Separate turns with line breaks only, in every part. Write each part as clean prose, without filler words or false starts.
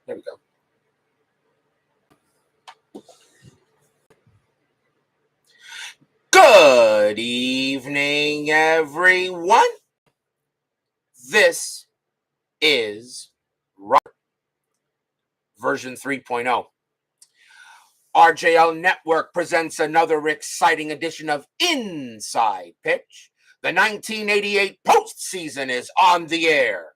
There we go. Good evening, everyone. This is Robert, version 3.0. RJL Network presents another exciting edition of Inside Pitch. The 1988 postseason is on the air.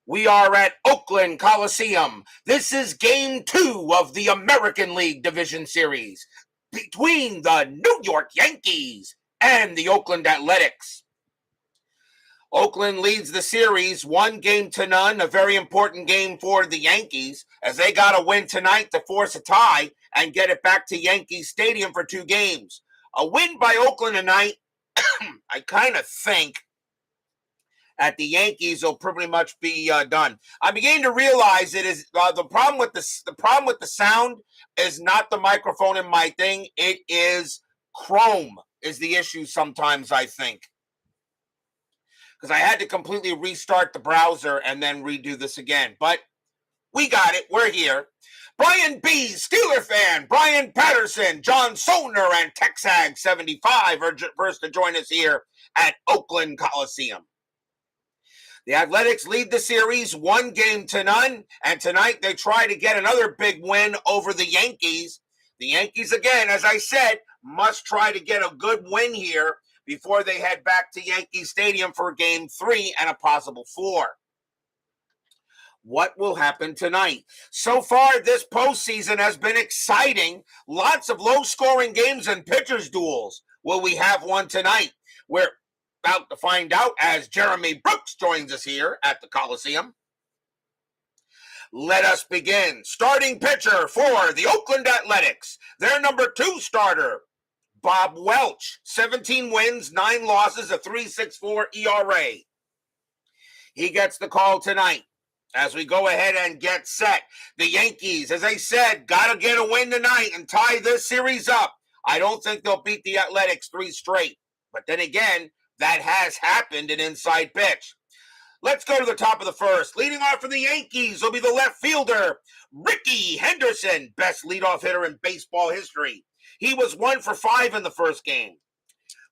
We are at Oakland Coliseum. This is Game 2 of the American League Division Series between the New York Yankees and the Oakland Athletics. Oakland leads the series 1-0, a very important game for the Yankees, as they got to win tonight to force a tie and get it back to Yankee Stadium for 2 games. A win by Oakland tonight, I kind of think that the Yankees will pretty much be done. I'm beginning to realize it is the problem with the sound is not the microphone in my thing. It is Chrome is the issue sometimes, I think. Because I had to completely restart the browser and then redo this again. But we got it. We're here. Brian B., Steeler fan, Brian Patterson, John Soner, and Texag75 are first to join us here at Oakland Coliseum. The Athletics lead the series 1-0, and tonight they try to get another big win over the Yankees. The Yankees, again, as I said, must try to get a good win here before they head back to Yankee Stadium for Game 3 and a possible 4. What will happen tonight? So far, this postseason has been exciting. Lots of low-scoring games and pitchers' duels. Will we have one tonight? We're about to find out as Jeremy Brooks joins us here at the Coliseum. Let us begin. Starting pitcher for the Oakland Athletics. Their number 2 starter, Bob Welch. 17 wins, 9 losses, a 3.64 ERA. He gets the call tonight as we go ahead and get set. The Yankees, as I said, got to get a win tonight and tie this series up. I don't think they'll beat the Athletics 3 straight. But then again, that has happened in Inside Pitch. Let's go to the top of the first. Leading off for the Yankees will be the left fielder, Rickey Henderson, best leadoff hitter in baseball history. He was 1 for 5 in the first game.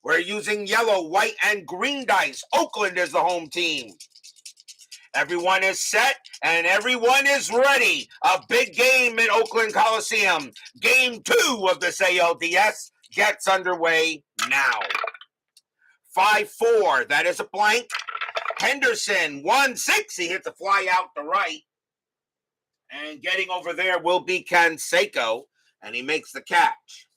We're using yellow, white, and green dice. Oakland is the home team. Everyone is set, and everyone is ready. A big game in Oakland Coliseum. Game 2 of this ALDS gets underway now. 5-4, that is a blank. Henderson, 1-6, he hits a fly out to right. And getting over there will be Canseco, and he makes the catch.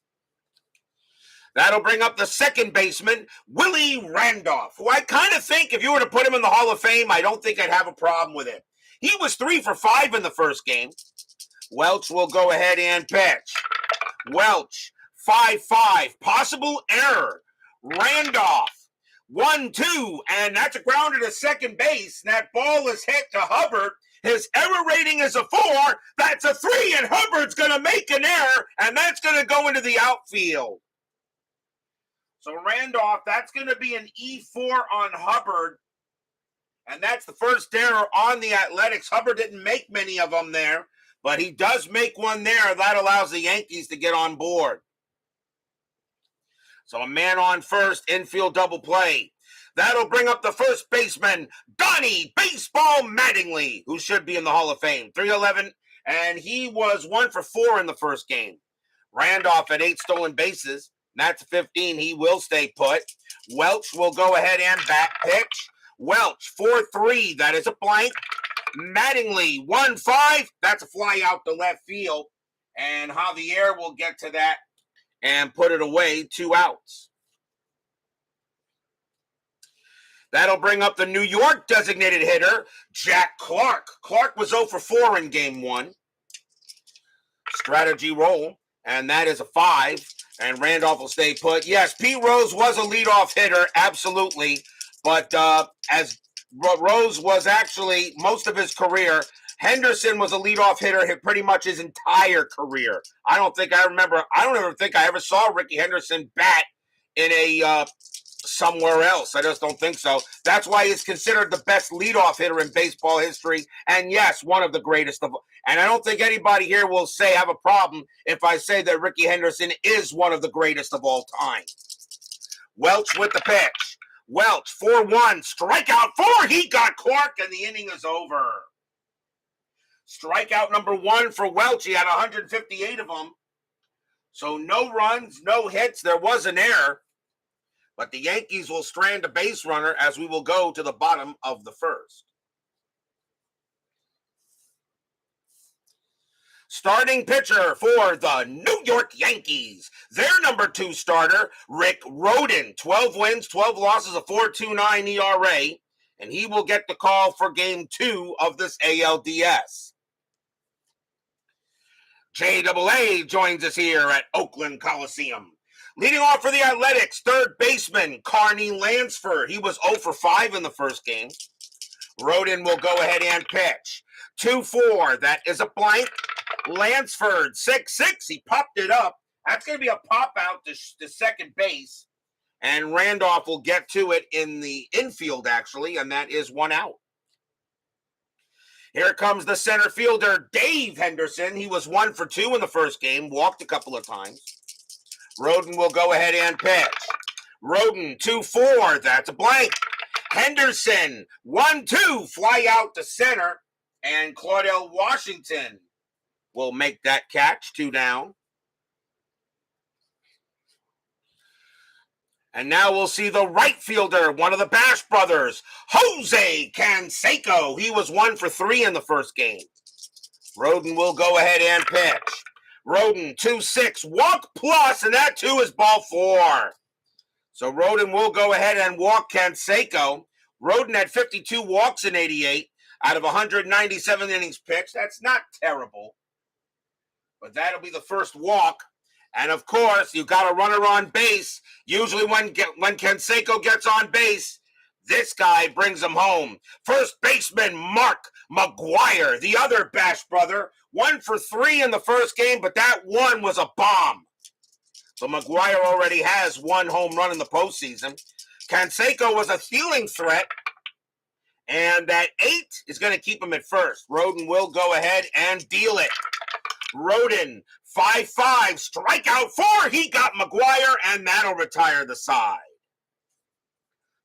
That'll bring up the second baseman, Willie Randolph, who I kind of think if you were to put him in the Hall of Fame, I don't think I'd have a problem with it. He was 3 for 5 in the first game. Welch will go ahead and pitch. Welch, 5-5, possible error. Randolph, 1-2, and that's a grounder to second base. And that ball is hit to Hubbard. His error rating is a 4. That's a 3, and Hubbard's going to make an error, and that's going to go into the outfield. So Randolph, that's going to be an E4 on Hubbard, and that's the first error on the Athletics. Hubbard didn't make many of them there, but he does make one there. That allows the Yankees to get on board. So a man on first, infield double play. That'll bring up the first baseman, Donnie Baseball Mattingly, who should be in the Hall of Fame. 311, and he was 1 for 4 in the first game. Randolph at 8 stolen bases. That's 15. He will stay put. Welch will go ahead and bat pitch. Welch, 4-3. That is a blank. Mattingly, 1-5. That's a fly out to left field. And Javier will get to that and put it away, 2 outs. That'll bring up the New York designated hitter, Jack Clark. Clark was 0 for 4 in game 1. Strategy roll, and that is a 5. And Randolph will stay put. Yes, Pete Rose was a leadoff hitter, absolutely. But as Rose was actually most of his career, Henderson was a leadoff hitter pretty much his entire career. I don't ever think I ever saw Rickey Henderson bat in a somewhere else. I just don't think so. That's why he's considered the best leadoff hitter in baseball history. And yes, one of the greatest of. And I don't think anybody here will have a problem if I say that Rickey Henderson is one of the greatest of all time. Welch with the pitch. Welch, 4-1, strikeout 4. He got Clark, and the inning is over. Strikeout number 1 for Welch. He had 158 of them. So no runs, no hits. There was an error. But the Yankees will strand a base runner as we will go to the bottom of the first. Starting pitcher for the New York Yankees, their number 2 starter, Rick Rhoden, 12 wins, 12 losses, a 4.29 ERA, and he will get the call for Game 2 of this ALDS. JAA joins us here at Oakland Coliseum. Leading off for the Athletics, third baseman, Carney Lansford. He was 0 for 5 in the first game. Rhoden will go ahead and pitch. 2-4, that is a blank. Lansford, 6-6, he popped it up. That's going to be a pop out to second base. And Randolph will get to it in the infield, actually, and that is 1 out. Here comes the center fielder, Dave Henderson. He was 1 for 2 in the first game, walked a couple of times. Rhoden will go ahead and pitch. Rhoden, 2-4, that's a blank. Henderson, 1-2, fly out to center. And Claudell Washington will make that catch, 2 down. And now we'll see the right fielder, one of the Bash brothers, Jose Canseco. He was 1 for 3 in the first game. Rhoden will go ahead and pitch. Rhoden, 2-6, walk plus, and that too is ball 4. So Rhoden will go ahead and walk Canseco. Rhoden had 52 walks in 88 out of 197 innings pitched. That's not terrible. But that'll be the first walk. And of course, you've got a runner on base. Usually when Canseco gets on base, this guy brings him home. First baseman Mark McGwire, the other Bash brother, 1 for 3 in the first game, but that one was a bomb. So McGwire already has 1 home run in the postseason. Canseco was a stealing threat, and that 8 is going to keep him at first. Rhoden will go ahead and deal it. Rhoden, 5-5, strikeout 4. He got McGwire, and that'll retire the side.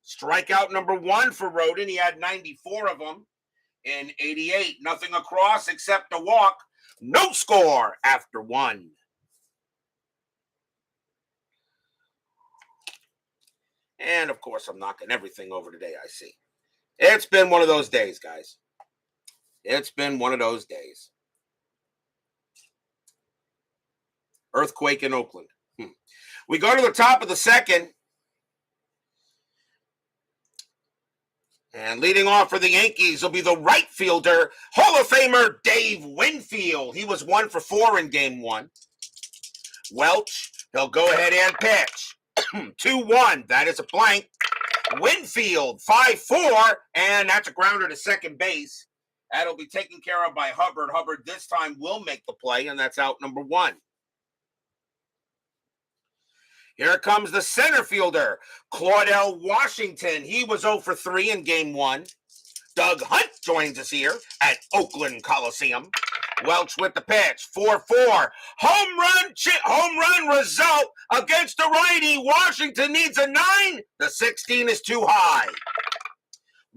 Strikeout number 1 for Rhoden. He had 94 of them in 88. Nothing across except a walk. No score after 1. And, of course, I'm knocking everything over today, I see. It's been one of those days, guys. It's been one of those days. Earthquake in Oakland. We go to the top of the second. And leading off for the Yankees will be the right fielder, Hall of Famer Dave Winfield. He was 1 for 4 in game 1. Welch, he'll go ahead and pitch. 2-1, that is a blank. Winfield, 5-4, and that's a grounder to second base. That'll be taken care of by Hubbard. Hubbard this time will make the play, and that's out number 1. Here comes the center fielder, Claudell Washington. He was 0 for 3 in game 1. Doug Hunt joins us here at Oakland Coliseum. Welch with the pitch, 4-4. Home run result against the righty. Washington needs a 9. The 16 is too high.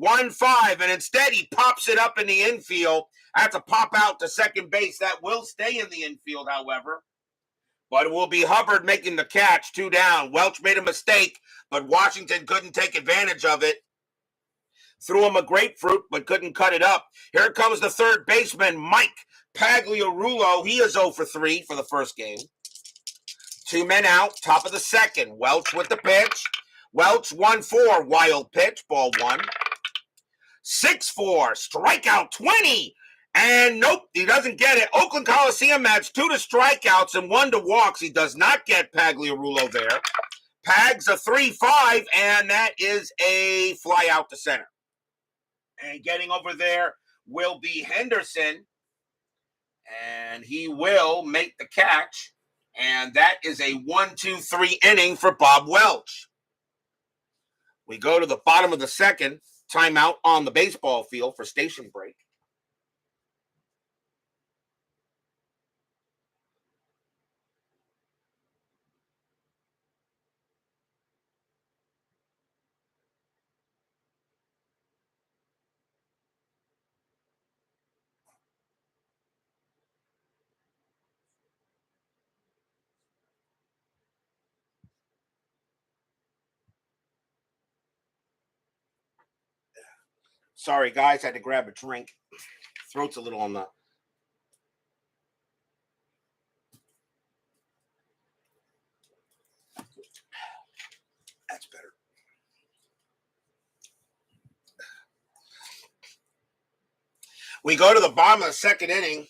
1-5, and instead he pops it up in the infield. That's a pop out to second base. That will stay in the infield, however. But it will be Hubbard making the catch, 2 down. Welch made a mistake, but Washington couldn't take advantage of it. Threw him a grapefruit, but couldn't cut it up. Here comes the third baseman, Mike Pagliarulo. He is 0 for 3 for the first game. 2 men out, top of the second. Welch with the pitch. Welch, 1-4, wild pitch, ball 1. 6-4, strikeout 20. And nope, he doesn't get it. Oakland Coliseum adds 2 to strikeouts and 1 to walks. He does not get Pagliarulo there. Pags a 3-5, and that is a fly out to center. And getting over there will be Henderson. And he will make the catch. And that is a 1-2-3 inning for Bob Welch. We go to the bottom of the second, timeout on the baseball field for station break. Sorry, guys, had to grab a drink. Throat's a little on the. That's better. We go to the bottom of the second inning.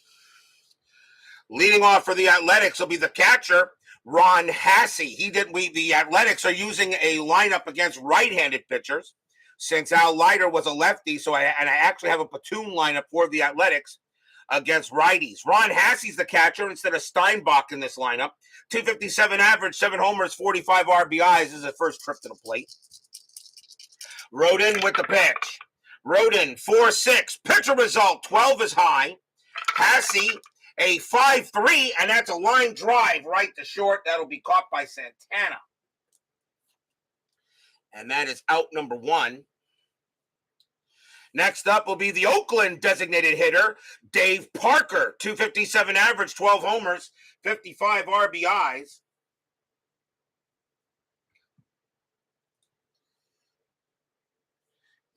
Leading off for the Athletics will be the catcher, Ron Hassey. The Athletics are using a lineup against right-handed pitchers since Al Leiter was a lefty. So I actually have a platoon lineup for the Athletics against righties. Ron Hassey's the catcher instead of Steinbach in this lineup. 257 average, 7 homers, 45 RBIs. This is his first trip to the plate. Rhoden with the pitch. Rhoden, 4-6. Pitcher result, 12 is high. Hassey, a 5-3, and that's a line drive right to short. That'll be caught by Santana. And that is out number 1. Next up will be the Oakland designated hitter, Dave Parker. 257 average, 12 homers, 55 RBIs.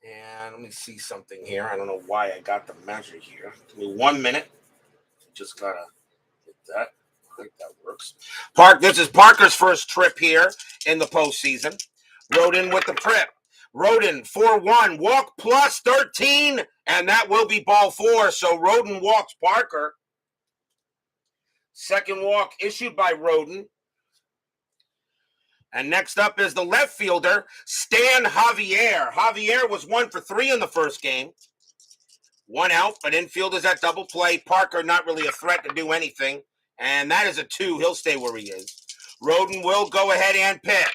And let me see something here. I don't know why I got the measure here. Give me 1 minute. Just gotta hit that. I think that works. This is Parker's first trip here in the postseason. Rhoden with the trip. Rhoden, 4-1, walk plus 13, and that will be ball 4. So Rhoden walks Parker. Second walk issued by Rhoden. And next up is the left fielder, Stan Javier. Javier was 1 for 3 in the first game. 1 out, but infielders at double play. Parker not really a threat to do anything. And that is a 2. He'll stay where he is. Rhoden will go ahead and pitch.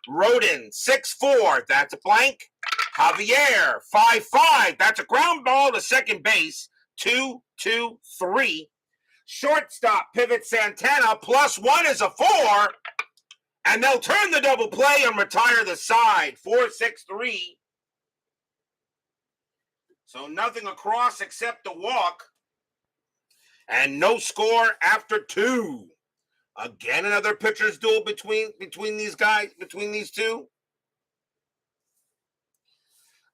Rhoden, 6-4. That's a blank. Javier, 5-5. That's a ground ball to second base. 2-2-3. Shortstop pivot Santana. +1 is a 4. And they'll turn the double play and retire the side. 4-6-3. So nothing across except the walk. And no score after 2. Again, another pitcher's duel between these guys, between these two.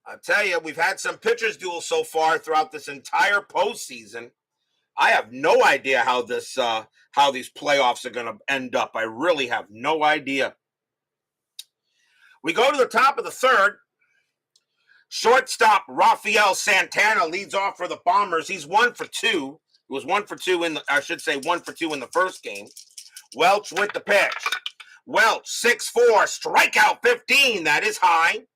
I'll tell you, we've had some pitcher's duels so far throughout this entire postseason. I have no idea how these playoffs are going to end up. I really have no idea. We go to the top of the third. Shortstop Rafael Santana leads off for the Bombers. He's 1 for 2. He was 1 for 2 1 for 2 in the first game. Welch with the pitch. Welch, 6-4, strikeout 15. That is high.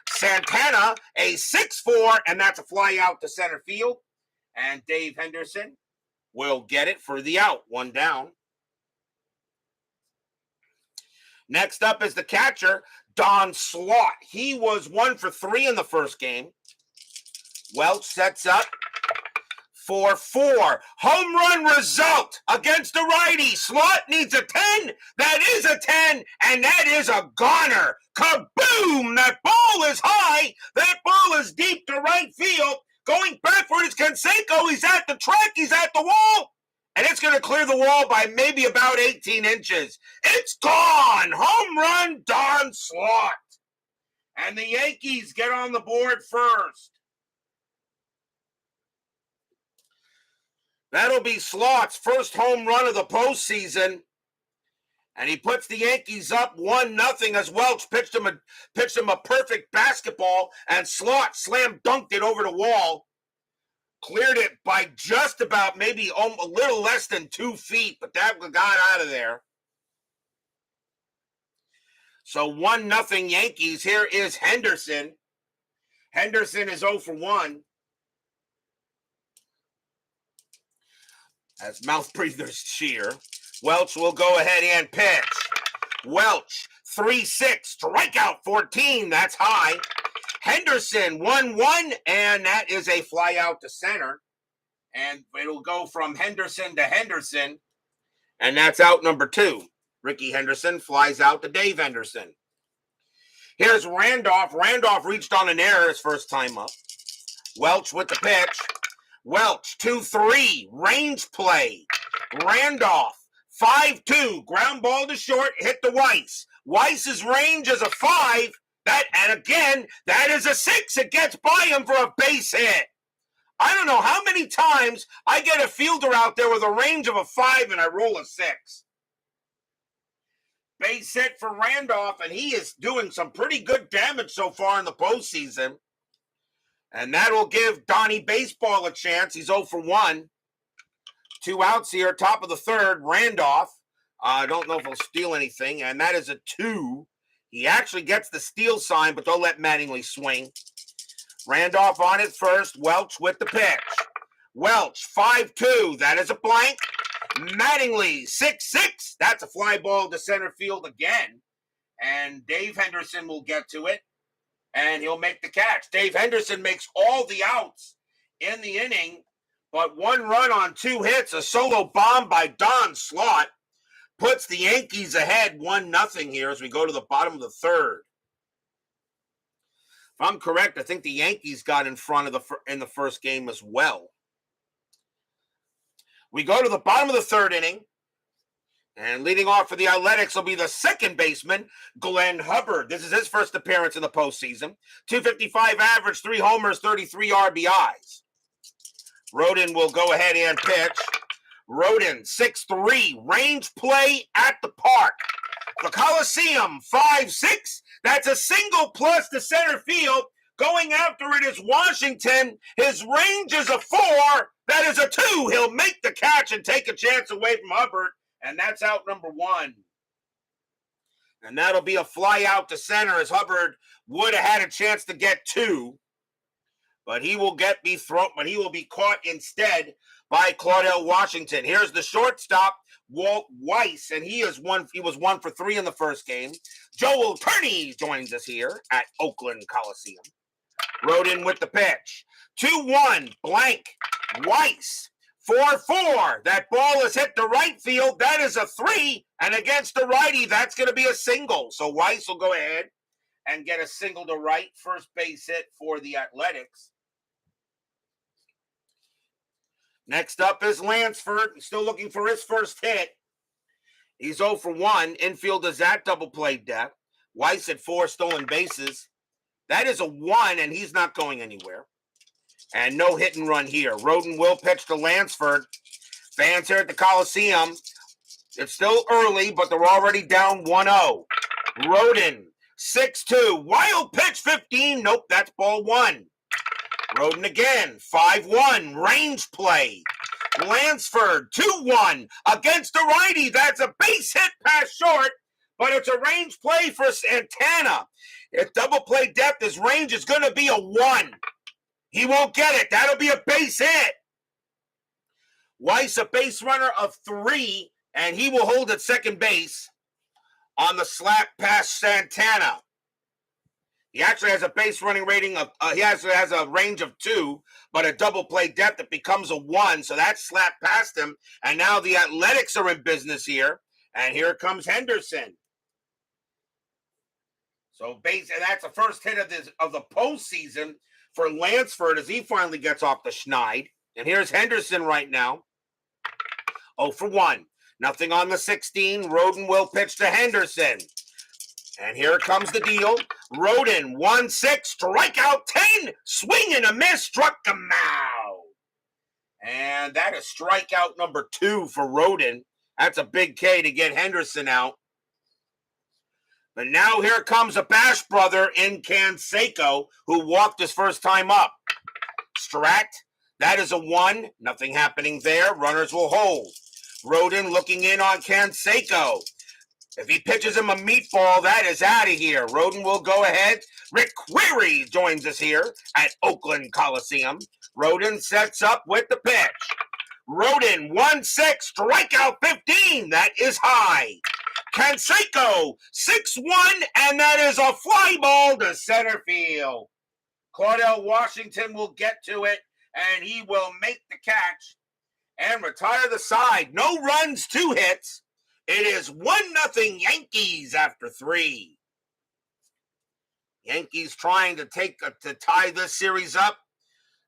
Santana, a 6-4, and that's a fly out to center field. And Dave Henderson will get it for the out. 1 down. Next up is the catcher, Don Slaught. He was 1 for 3 in the first game. Welch sets up for 4. Home run result against the righty. Slaught needs a 10. That is a 10, and that is a goner. Kaboom! That ball is high. That ball is deep to right field. Going backward is Canseco. He's at the track. He's at the wall. And it's going to clear the wall by maybe about 18 inches. It's gone. Home run, Don Slaught. And the Yankees get on the board first. That'll be Slaught's first home run of the postseason. And he puts the Yankees up 1-0 as Welch pitched him a perfect basketball, and Slaught slam dunked it over the wall. Cleared it by just about maybe a little less than 2 feet, but that got out of there. So 1-0 Yankees. Here is Henderson. Henderson is 0 for 1. As mouth breathers cheer. Welch will go ahead and pitch. Welch, 3-6, strikeout 14, that's high. Henderson, 1-1, and that is a fly out to center. And it'll go from Henderson to Henderson, and that's out number 2. Ricky Henderson flies out to Dave Henderson. Here's Randolph. Randolph reached on an error his first time up. Welch with the pitch. Welch, 2-3, range play. Randolph, 5-2, ground ball to short, hit to Weiss. Weiss's range is a 5. And again, that is a 6. It gets by him for a base hit. I don't know how many times I get a fielder out there with a range of a 5 and I roll a 6. Base hit for Randolph, and he is doing some pretty good damage so far in the postseason. And that'll give Donnie Baseball a chance. He's 0 for 1. 2 outs here, top of the third. Randolph, I don't know if he'll steal anything, and that is a 2. He actually gets the steal sign, but they'll let Mattingly swing. Randolph on it first. Welch with the pitch. Welch, 5-2. That is a blank. Mattingly, 6-6. That's a fly ball to center field again. And Dave Henderson will get to it, and he'll make the catch. Dave Henderson makes all the outs in the inning, but 1 run on 2 hits, a solo bomb by Don Slott, puts the Yankees ahead 1-0 here as we go to the bottom of the third. If I'm correct, I think the Yankees got in front of in the first game as well. We go to the bottom of the third inning, and leading off for the Athletics will be the second baseman, Glenn Hubbard. This is his first appearance in the postseason. 255 average, 3 homers, 33 RBIs. Rhoden will go ahead and pitch. Rhoden, 6'3", range play at the park. The Coliseum, 5'6". That's a single plus to center field. Going after it is Washington. His range is a 4. That is a 2. He'll make the catch and take a chance away from Hubbard. And that's out number 1. And that'll be a fly out to center, as Hubbard would have had a chance to get 2. But he will he will be caught instead by Claudell Washington. Here's the shortstop, Walt Weiss, and he was 1 for 3 in the first game. Joel Turney joins us here at Oakland Coliseum. Rhoden with the pitch. 2-1, blank. Weiss, 4-4. That ball is hit to right field. That is a 3, and against the righty, that's going to be a single. So Weiss will go ahead and get a single to right, first base hit for the Athletics. Next up is Lansford, still looking for his first hit. He's 0 for 1. Infield is at double play depth. Weiss at 4 stolen bases. That is a 1, and he's not going anywhere. And no hit and run here. Rhoden will pitch to Lansford. Fans here at the Coliseum. It's still early, but they're already down 1-0. Rhoden, 6-2. Wild pitch, 15. Nope, that's ball 1. Rhoden again, 5-1. Range play. Lansford, 2-1. Against the righty. That's a base hit past short, but it's a range play for Santana. If double play depth, his range is going to be a 1. He won't get it. That'll be a base hit. Weiss, a base runner of 3, and he will hold at second base on the slap past Santana. He actually has a base running rating of, he actually has a range of 2, but a double play depth, it becomes a 1. So that slapped past him. And now the Athletics are in business here. And here comes Henderson. So that's the first hit of the postseason for Lansford as he finally gets off the schneid. And here's Henderson right now. 0 for 1. Nothing on the 16. Rhoden will pitch to Henderson. And here comes the deal. Rhoden, 1-6, strikeout 10, swing and a miss, struck him out. And that is strikeout number 2 for Rhoden. That's a big K to get Henderson out. But now here comes a Bash brother in Canseco who walked his first time up. Strat, that is a 1, nothing happening there. Runners will hold. Rhoden looking in on Canseco. If he pitches him a meatball, that is out of here. Rhoden will go ahead. Rick Query joins us here at Oakland Coliseum. Rhoden sets up with the pitch. Rhoden, 1-6, strikeout 15. That is high. Canseco, 6-1, and that is a fly ball to center field. Cordell Washington will get to it, and he will make the catch and retire the side. No runs, 2 hits. It is 1-0 Yankees after 3. Yankees trying to tie this series up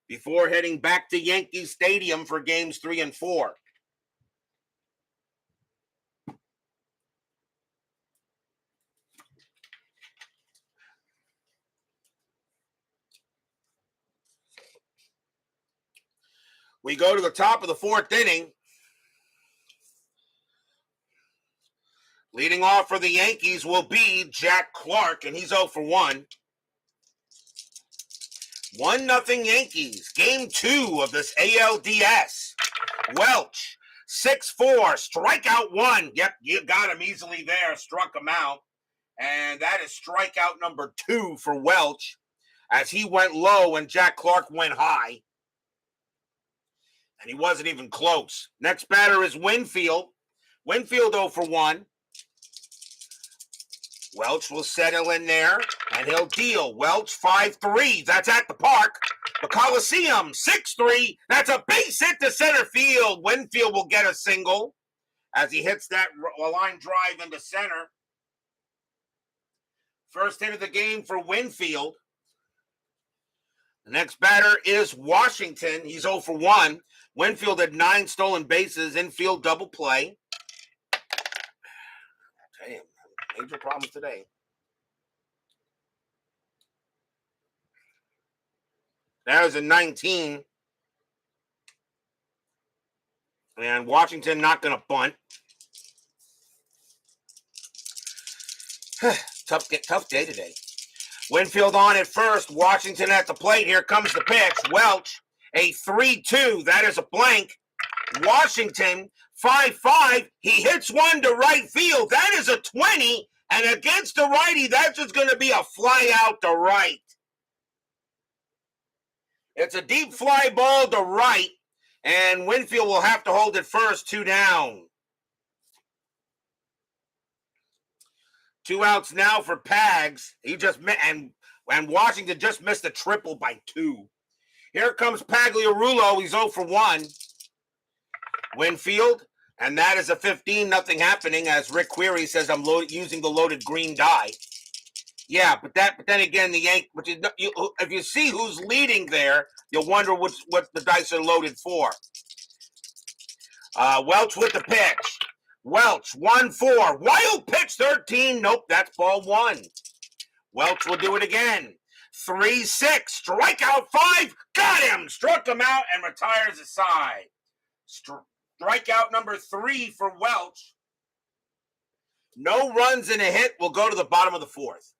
before heading back to Yankee Stadium for games 3 and 4. We go to the top of the 4th inning. Leading off for the Yankees will be Jack Clark, and he's 0 for 1. 1-0 Yankees. Game 2 of this ALDS. Welch, 6-4, strikeout 1. Yep, you got him easily there, struck him out. And that is strikeout number 2 for Welch, as he went low and Jack Clark went high. And he wasn't even close. Next batter is Winfield. Winfield 0 for 1. Welch will settle in there, and he'll deal. Welch 5-3. That's at the park. The Coliseum 6-3. That's a base hit to center field. Winfield will get a single as he hits that line drive into center. First hit of the game for Winfield. The next batter is Washington. He's 0 for 1. Winfield had 9 stolen bases, infield double play. Damn, major problems today. There's a 19. And Washington not going to bunt. Tough day today. Winfield on at first. Washington at the plate. Here comes the pitch. Welch, a 3-2. That is a blank. Washington, 5-5. He hits one to right field. That is a 20. And against the righty, that's just going to be a fly out to right. It's a deep fly ball to right. And Winfield will have to hold it first. 2 down. 2 outs now for Pags. He just and Washington just missed a triple by 2. Here comes Pagliarulo. He's 0 for 1. Winfield, and that is a 15-0 happening as Rick Query says I'm using the loaded green die. Yeah, but then again, the Yankees. If you see who's leading there, you'll wonder what the dice are loaded for. Welch with the pitch. Welch, 1-4. Wild pitch, 13. Nope, that's ball 1. Welch will do it again. 3-6. Strikeout 5. Got him. Struck him out and retires the side. Strikeout number 3 for Welch. No runs and a hit will go to the bottom of the 4th.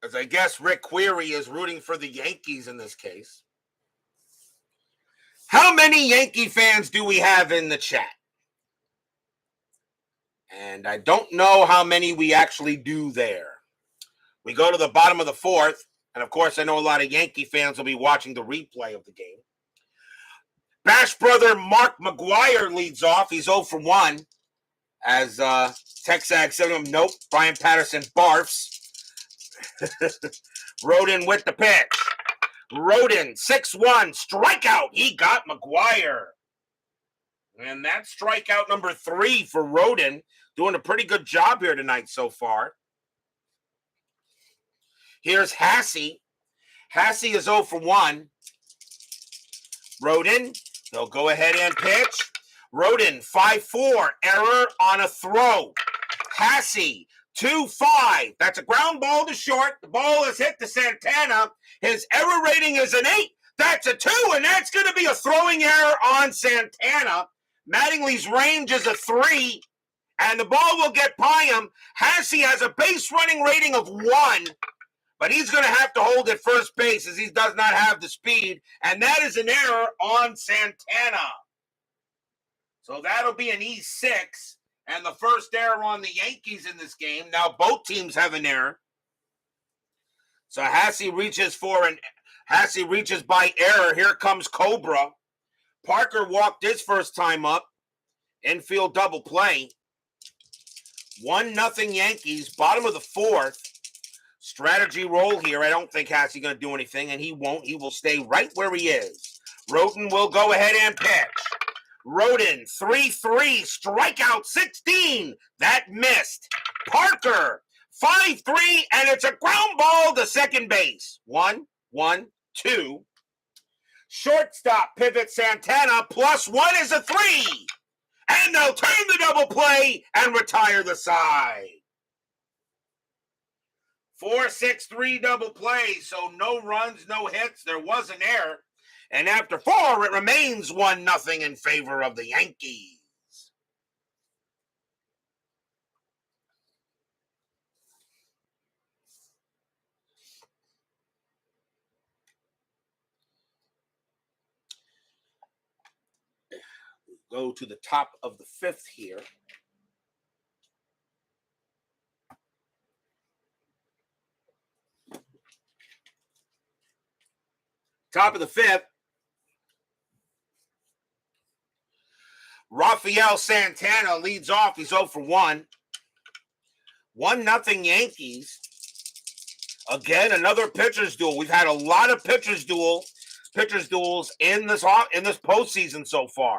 As I guess Rick Query is rooting for the Yankees in this case. How many Yankee fans do we have in the chat? And I don't know how many we actually do there. We go to the bottom of the 4th. And, of course, I know a lot of Yankee fans will be watching the replay of the game. Bash brother Mark McGuire leads off. He's 0 for 1. As Texag said to him, nope, Brian Patterson barfs. Rhoden with the pitch. Rhoden, 6-1, strikeout. He got McGuire. And that's strikeout number 3 for Rhoden. Doing a pretty good job here tonight so far. Here's Hassey. Hassey is 0 for 1. Rhoden, they'll go ahead and pitch. Rhoden, 5-4, error on a throw. Hassey, 2-5. That's a ground ball to short. The ball is hit to Santana. His error rating is an 8. That's a 2, and that's going to be a throwing error on Santana. Mattingly's range is a 3, and the ball will get by him. Hassey has a base running rating of 1, but he's going to have to hold at first base as he does not have the speed, and that is an error on Santana. So that'll be an E6, and the first error on the Yankees in this game. Now both teams have an error. So Hassey reaches by error. Here comes Cobra. Parker walked his first time up. Infield double play. 1-0 Yankees, bottom of the fourth. Strategy roll here. I don't think Hassey going to do anything, and he won't. He will stay right where he is. Rhoden will go ahead and pitch. Rhoden, 3-3, strikeout 16. That missed. Parker, 5-3, and it's a ground ball to second base. 1-1-2. Shortstop pivot Santana, +1 is a 3. And they'll turn the double play and retire the side. 4-6-3 double play, so no runs, no hits. There was an error. And after 4, it remains 1-0 in favor of the Yankees. Go to the top of the fifth here. Top of the fifth. Rafael Santana leads off. He's 0 for 1. 1-0 Yankees. Again, another pitcher's duel. We've had a lot of pitcher's duels in this postseason so far.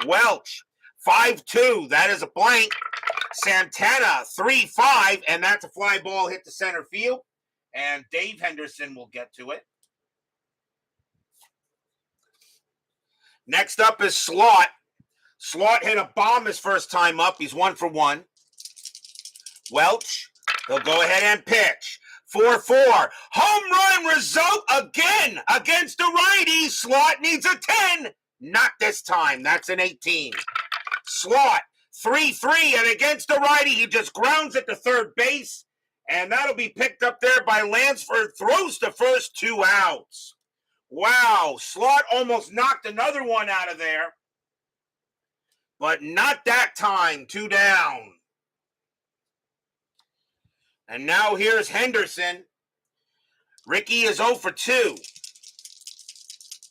Welch, 5-2. That is a blank. Santana, 3-5, and that's a fly ball hit to center field. And Dave Henderson will get to it. Next up is Slot. Slot hit a bomb his first time up. He's 1 for 1. Welch, he'll go ahead and pitch. 4-4. Home run result again against a righty. Slot needs a 10. Not this time. That's an 18. Slot, 3-3, and against a righty, he just grounds it to third base, and that'll be picked up there by Lansford. Throws to first, 2 outs. Wow, Slot almost knocked another one out of there. But not that time. 2 down. And now here's Henderson. Ricky is 0 for 2.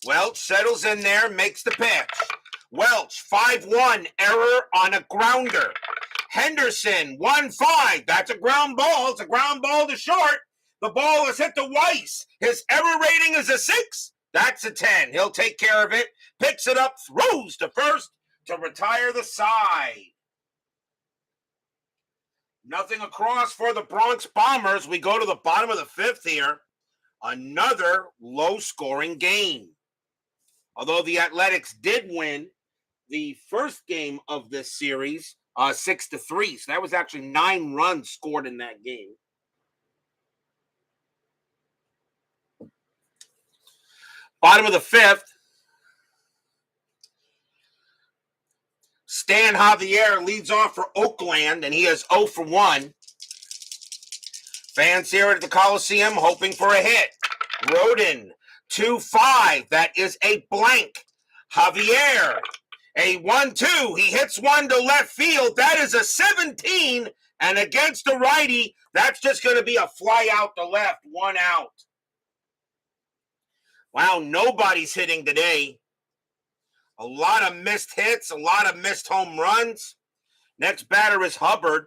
Welch settles in there, makes the pitch. Welch, 5-1, error on a grounder. Henderson, 1-5. That's a ground ball. It's a ground ball to short. The ball is hit to Weiss. His error rating is a 6. That's a 10. He'll take care of it. Picks it up, throws to first to retire the side. Nothing across for the Bronx Bombers. We go to the bottom of the fifth here. Another low-scoring game. Although the Athletics did win the first game of this series 6-3. So that was actually 9 runs scored in that game. Bottom of the fifth. Stan Javier leads off for Oakland, and he is 0 for 1. Fans here at the Coliseum hoping for a hit. Rhoden, 2-5. That is a blank. Javier, a 1-2. He hits one to left field. That is a 17. And against the righty, that's just going to be a fly out to left. 1 out. Wow, nobody's hitting today. A lot of missed hits, a lot of missed home runs. Next batter is Hubbard.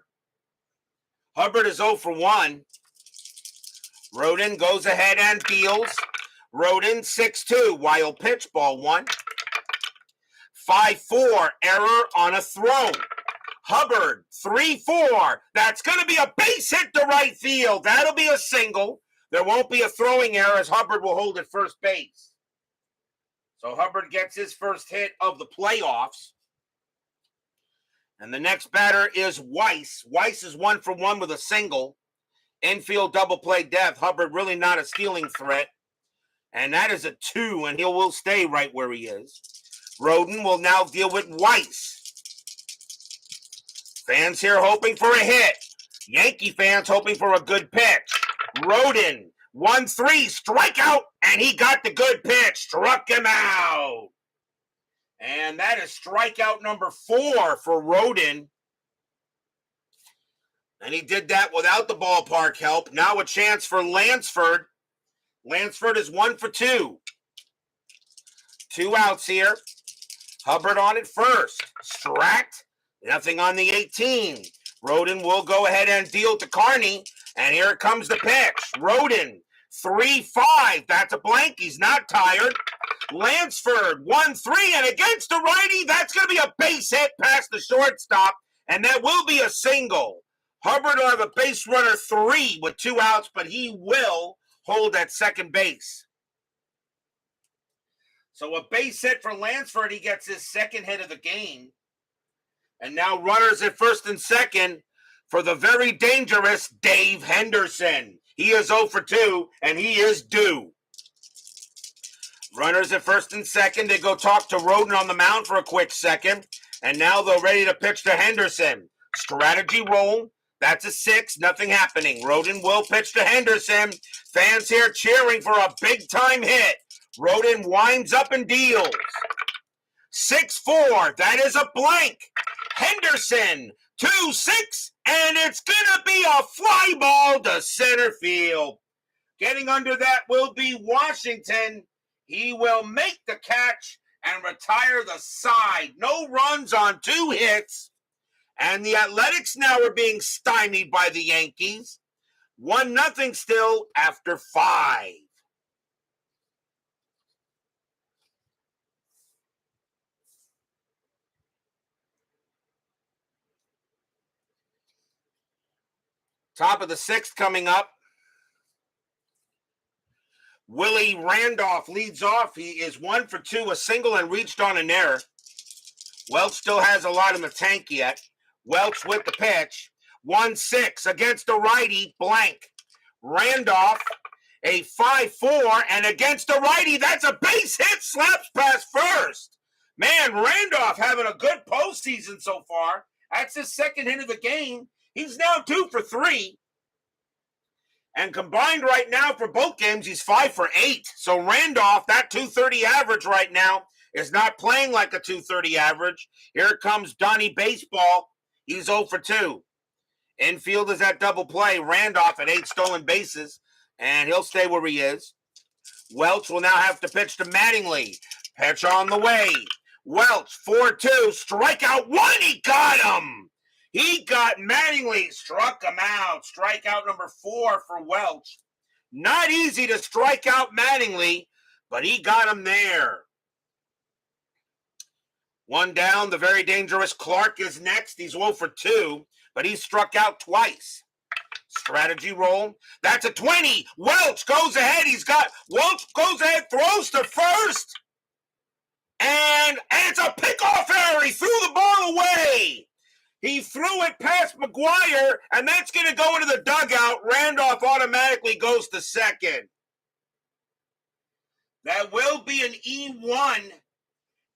Hubbard is 0 for 1. Rhoden goes ahead and deals. Rhoden, 6-2, wild pitch, ball 1. 5-4, error on a throw. Hubbard, 3-4. That's going to be a base hit to right field. That'll be a single. There won't be a throwing error as Hubbard will hold at first base. So Hubbard gets his first hit of the playoffs. And the next batter is Weiss. Weiss is 1 for 1 with a single. Infield double play death. Hubbard really not a stealing threat. And that is a 2, and he will stay right where he is. Rhoden will now deal with Weiss. Fans here hoping for a hit. Yankee fans hoping for a good pitch. Rhoden, 1-3, strikeout, and he got the good pitch. Struck him out. And that is strikeout number 4 for Rhoden. And he did that without the ballpark help. Now a chance for Lansford. Lansford is 1 for 2. 2 outs here. Hubbard on it first. Stracked. Nothing on the 18. Rhoden will go ahead and deal to Carney. And here comes the pitch. Rhoden, 3-5. That's a blank. He's not tired. Lansford, 1-3. And against the righty, that's going to be a base hit past the shortstop. And that will be a single. Hubbard will have a base runner 3 with 2 outs, but he will hold at second base. So a base hit for Lansford. He gets his second hit of the game. And now runners at first and second for the very dangerous Dave Henderson. He is 0 for 2, and he is due. Runners at first and second. They go talk to Rhoden on the mound for a quick second. And now they're ready to pitch to Henderson. Strategy roll. That's a 6. Nothing happening. Rhoden will pitch to Henderson. Fans here cheering for a big-time hit. Rhoden winds up and deals. 6-4. That is a blank. Henderson, 2-6. And it's going to be a fly ball to center field. Getting under that will be Washington. He will make the catch and retire the side. No runs on 2 hits. And the Athletics now are being stymied by the Yankees. 1-0 still after 5. Top of the 6th coming up. Willie Randolph leads off. He is 1 for 2, a single and reached on an error. Welch still has a lot in the tank yet. Welch with the pitch. 1-6 against the righty, blank. Randolph, a 5-4, and against the righty, that's a base hit, slaps past first. Man, Randolph having a good postseason so far. That's his second hit of the game. He's now 2 for 3. And combined right now for both games, he's 5 for 8. So Randolph, that 230 average right now, is not playing like a 230 average. Here comes Donnie Baseball. He's 0 for 2. Infield is at double play. Randolph at 8 stolen bases, and he'll stay where he is. Welch will now have to pitch to Mattingly. Pitch on the way. Welch, 4-2, strikeout 1. He got him. He got Mattingly, struck him out. Strikeout number 4 for Welch. Not easy to strike out Mattingly, but he got him there. 1 down, the very dangerous Clark is next. He's 0 for 2, but he struck out twice. Strategy roll. That's a 20. Welch goes ahead. Welch goes ahead, throws to first. And it's a pickoff error. He threw the ball away. He threw it past McGuire, and that's going to go into the dugout. Randolph automatically goes to second. That will be an E1,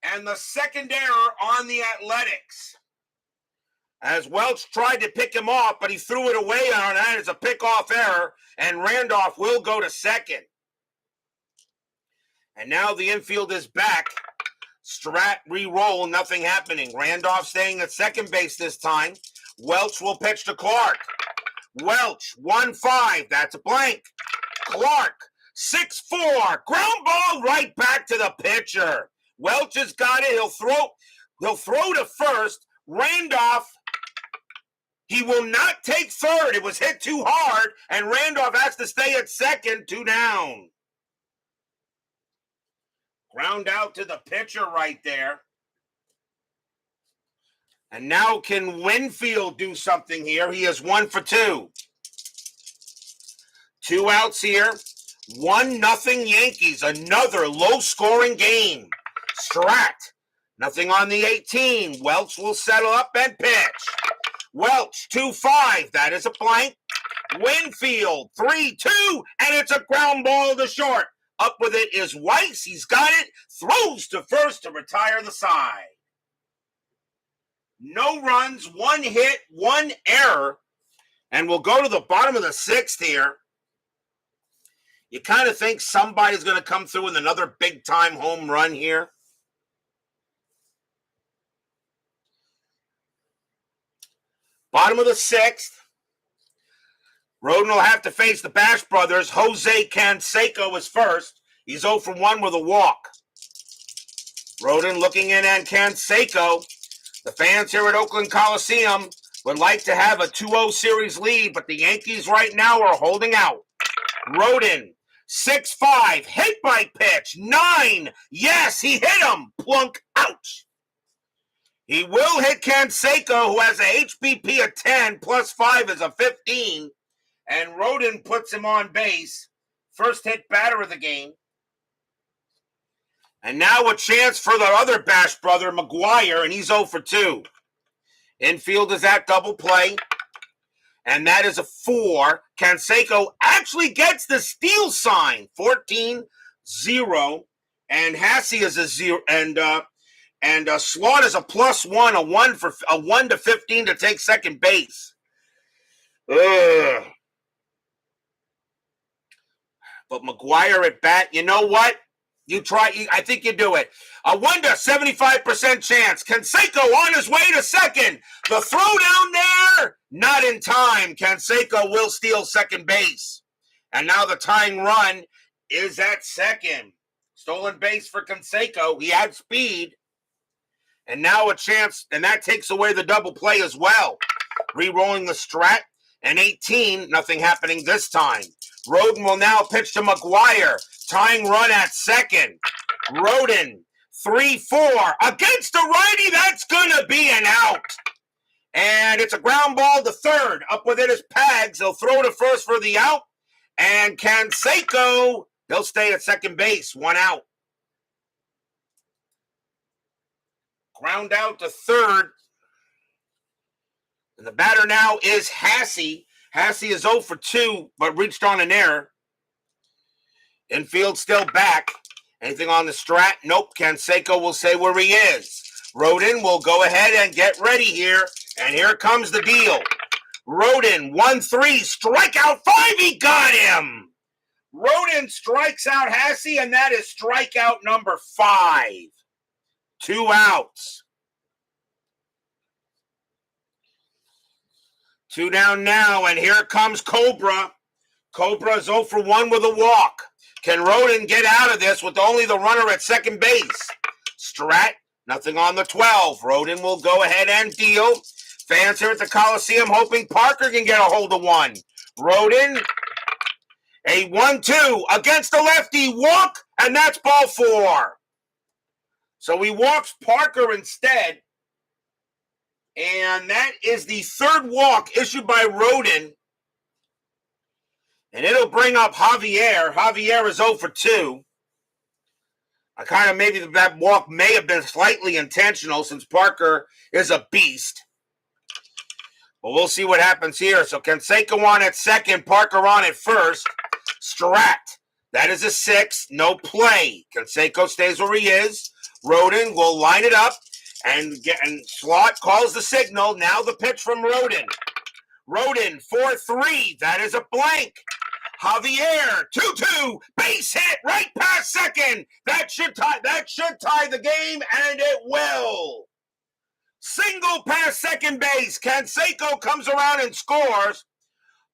and the second error on the Athletics. As Welch tried to pick him off, but he threw it away on that as a pickoff error, and Randolph will go to second. And now the infield is back. Strat re-roll, nothing happening. Randolph staying at second base this time. Welch will pitch to Clark. Welch, 1-5, that's a blank. Clark, 6-4, ground ball right back to the pitcher. Welch has got it. He'll throw to first. Randolph, he will not take third. It was hit too hard, and Randolph has to stay at second, 2 down. Ground out to the pitcher right there. And now can Winfield do something here? He is 1 for 2. 2 outs here. 1-0 Yankees. Another low-scoring game. Strat. Nothing on the 18. Welch will settle up and pitch. Welch, 2-5. That is a blank. Winfield, 3-2. And it's a ground ball to short. Up with it is Weiss. He's got it. Throws to first to retire the side. No runs, 1 hit, 1 error. And we'll go to the bottom of the 6th here. You kind of think somebody's going to come through with another big-time home run here. Bottom of the 6th. Rhoden will have to face the Bash brothers. Jose Canseco is first. He's 0 for 1 with a walk. Rhoden looking in on Canseco. The fans here at Oakland Coliseum would like to have a 2-0 series lead, but the Yankees right now are holding out. Rhoden, 6-5, hit by pitch, 9. Yes, he hit him. Plunk, out. He will hit Canseco, who has a HBP of 10, plus 5 is a 15. And Rhoden puts him on base. First hit batter of the game. And now a chance for the other Bash brother, McGuire, and he's 0 for 2. Infield is at double play. And that is a 4. Canseco actually gets the steal sign, 14-0. And Hassey is a 0. And Slaught is a +1, a 1 to 15 to take second base. Ugh. But McGuire at bat, you know what? You try. I think you do it. A 1 to 75% chance. Canseco on his way to second. The throw down there, not in time. Canseco will steal second base. And now the tying run is at second. Stolen base for Canseco. He had speed. And now a chance, and that takes away the double play as well. Re-rolling the strat. And 18, nothing happening this time. Rhoden will now pitch to McGuire. Tying run at second. Rhoden, 3-4. Against a righty, that's going to be an out. And it's a ground ball to third. Up within his pegs. He'll throw to first for the out. And Canseco, he'll stay at second base. 1 out. Ground out to third. And the batter now is Hassey. Hassey is 0 for 2, but reached on an error. Infield still back. Anything on the strat? Nope. Canseco will say where he is. Rhoden will go ahead and get ready here. And here comes the deal. Rhoden, 1-3, strikeout 5. He got him. Rhoden strikes out Hassey, and that is strikeout number 5. 2 outs. 2 down now, and here comes Cobra. Cobra is 0 for 1 with a walk. Can Rhoden get out of this with only the runner at second base? Strat, nothing on the 12. Rhoden will go ahead and deal. Fans here at the Coliseum hoping Parker can get a hold of one. Rhoden, a 1-2 against the lefty. Walk, and that's ball 4. So he walks Parker instead. And that is the third walk issued by Rhoden. And it'll bring up Javier. Javier is 0 for 2. Maybe that walk may have been slightly intentional since Parker is a beast. But we'll see what happens here. So Canseco on at second, Parker on at first. Strat, that is a 6, no play. Canseco stays where he is. Rhoden will line it up. And Slaught calls the signal. Now the pitch from Rhoden. Rhoden, 4-3. That is a blank. Javier, 2-2. Base hit right past second. That should tie the game, and it will. Single past second base. Canseco comes around and scores.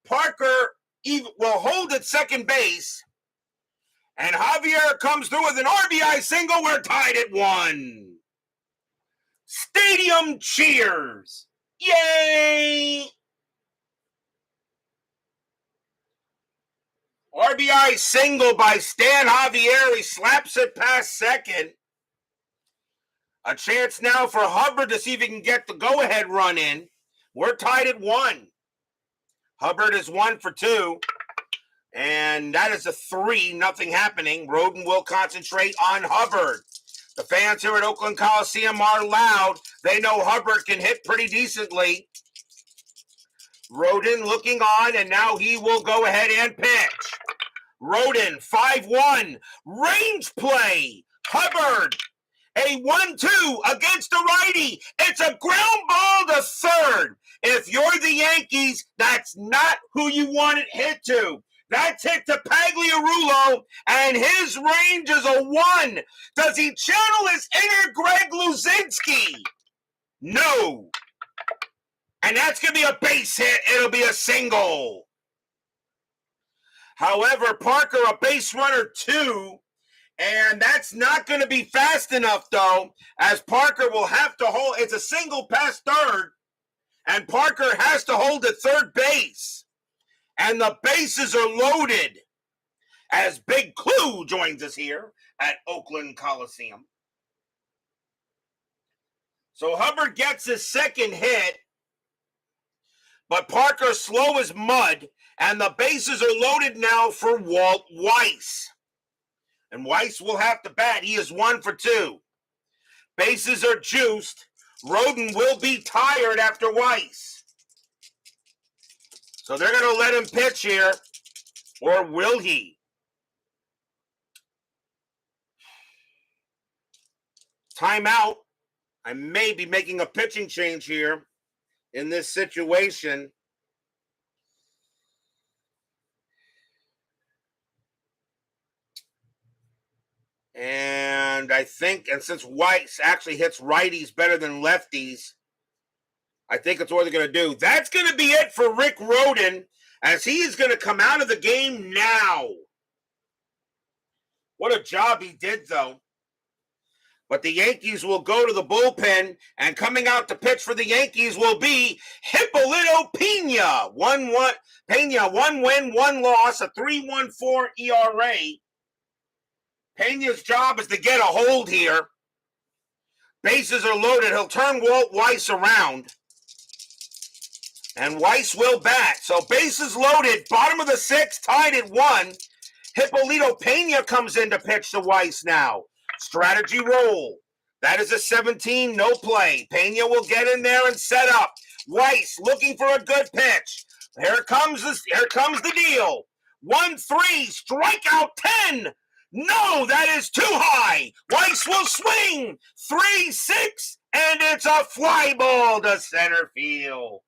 Parker will hold at second base. And Javier comes through with an RBI single. We're tied at 1. Stadium cheers. Yay! RBI single by Stan Javier. He slaps it past second. A chance now for Hubbard to see if he can get the go-ahead run in. We're tied at 1. Hubbard is 1 for 2. And that is a 3, nothing happening. Rhoden will concentrate on Hubbard. The fans here at Oakland Coliseum are loud. They know Hubbard can hit pretty decently. Rhoden looking on, and now he will go ahead and pitch. Rhoden, 5-1. Range play. Hubbard, a 1-2 against the righty. It's a ground ball to third. If you're the Yankees, that's not who you want it hit to. That's hit to Pagliarulo, and his range is a 1. Does he channel his inner Greg Luzinski? No. And that's going to be a base hit. It'll be a single. However, Parker, a base runner 2, and that's not going to be fast enough, though, as Parker will have to hold. It's a single past third. And Parker has to hold at third base. And the bases are loaded as Big Clue joins us here at Oakland Coliseum. So Hubbard gets his second hit, but Parker slow as mud, and the bases are loaded now for Walt Weiss. And Weiss will have to bat. He is 1 for 2. Bases are juiced. Rhoden will be tired after Weiss. So they're going to let him pitch here, or will he? Timeout. I may be making a pitching change here in this situation. And I think, and since Weiss actually hits righties better than lefties, I think that's what they're going to do. That's going to be it for Rick Rhoden, as he is going to come out of the game now. What a job he did, though. But the Yankees will go to the bullpen, and coming out to pitch for the Yankees will be Hippolyto Pena. 1-1. Pena, 1 win, 1 loss, a 3.14 ERA. Pena's job is to get a hold here. Bases are loaded. He'll turn Walt Weiss around. And Weiss will bat. So bases loaded. Bottom of the 6th, tied at 1. Hippolyto Pena comes in to pitch to Weiss now. Strategy roll. That is a 17, no play. Pena will get in there and set up. Weiss looking for a good pitch. Here comes the deal. 1-3, strikeout 10. No, that is too high. Weiss will swing. 3-6, and it's a fly ball to center field.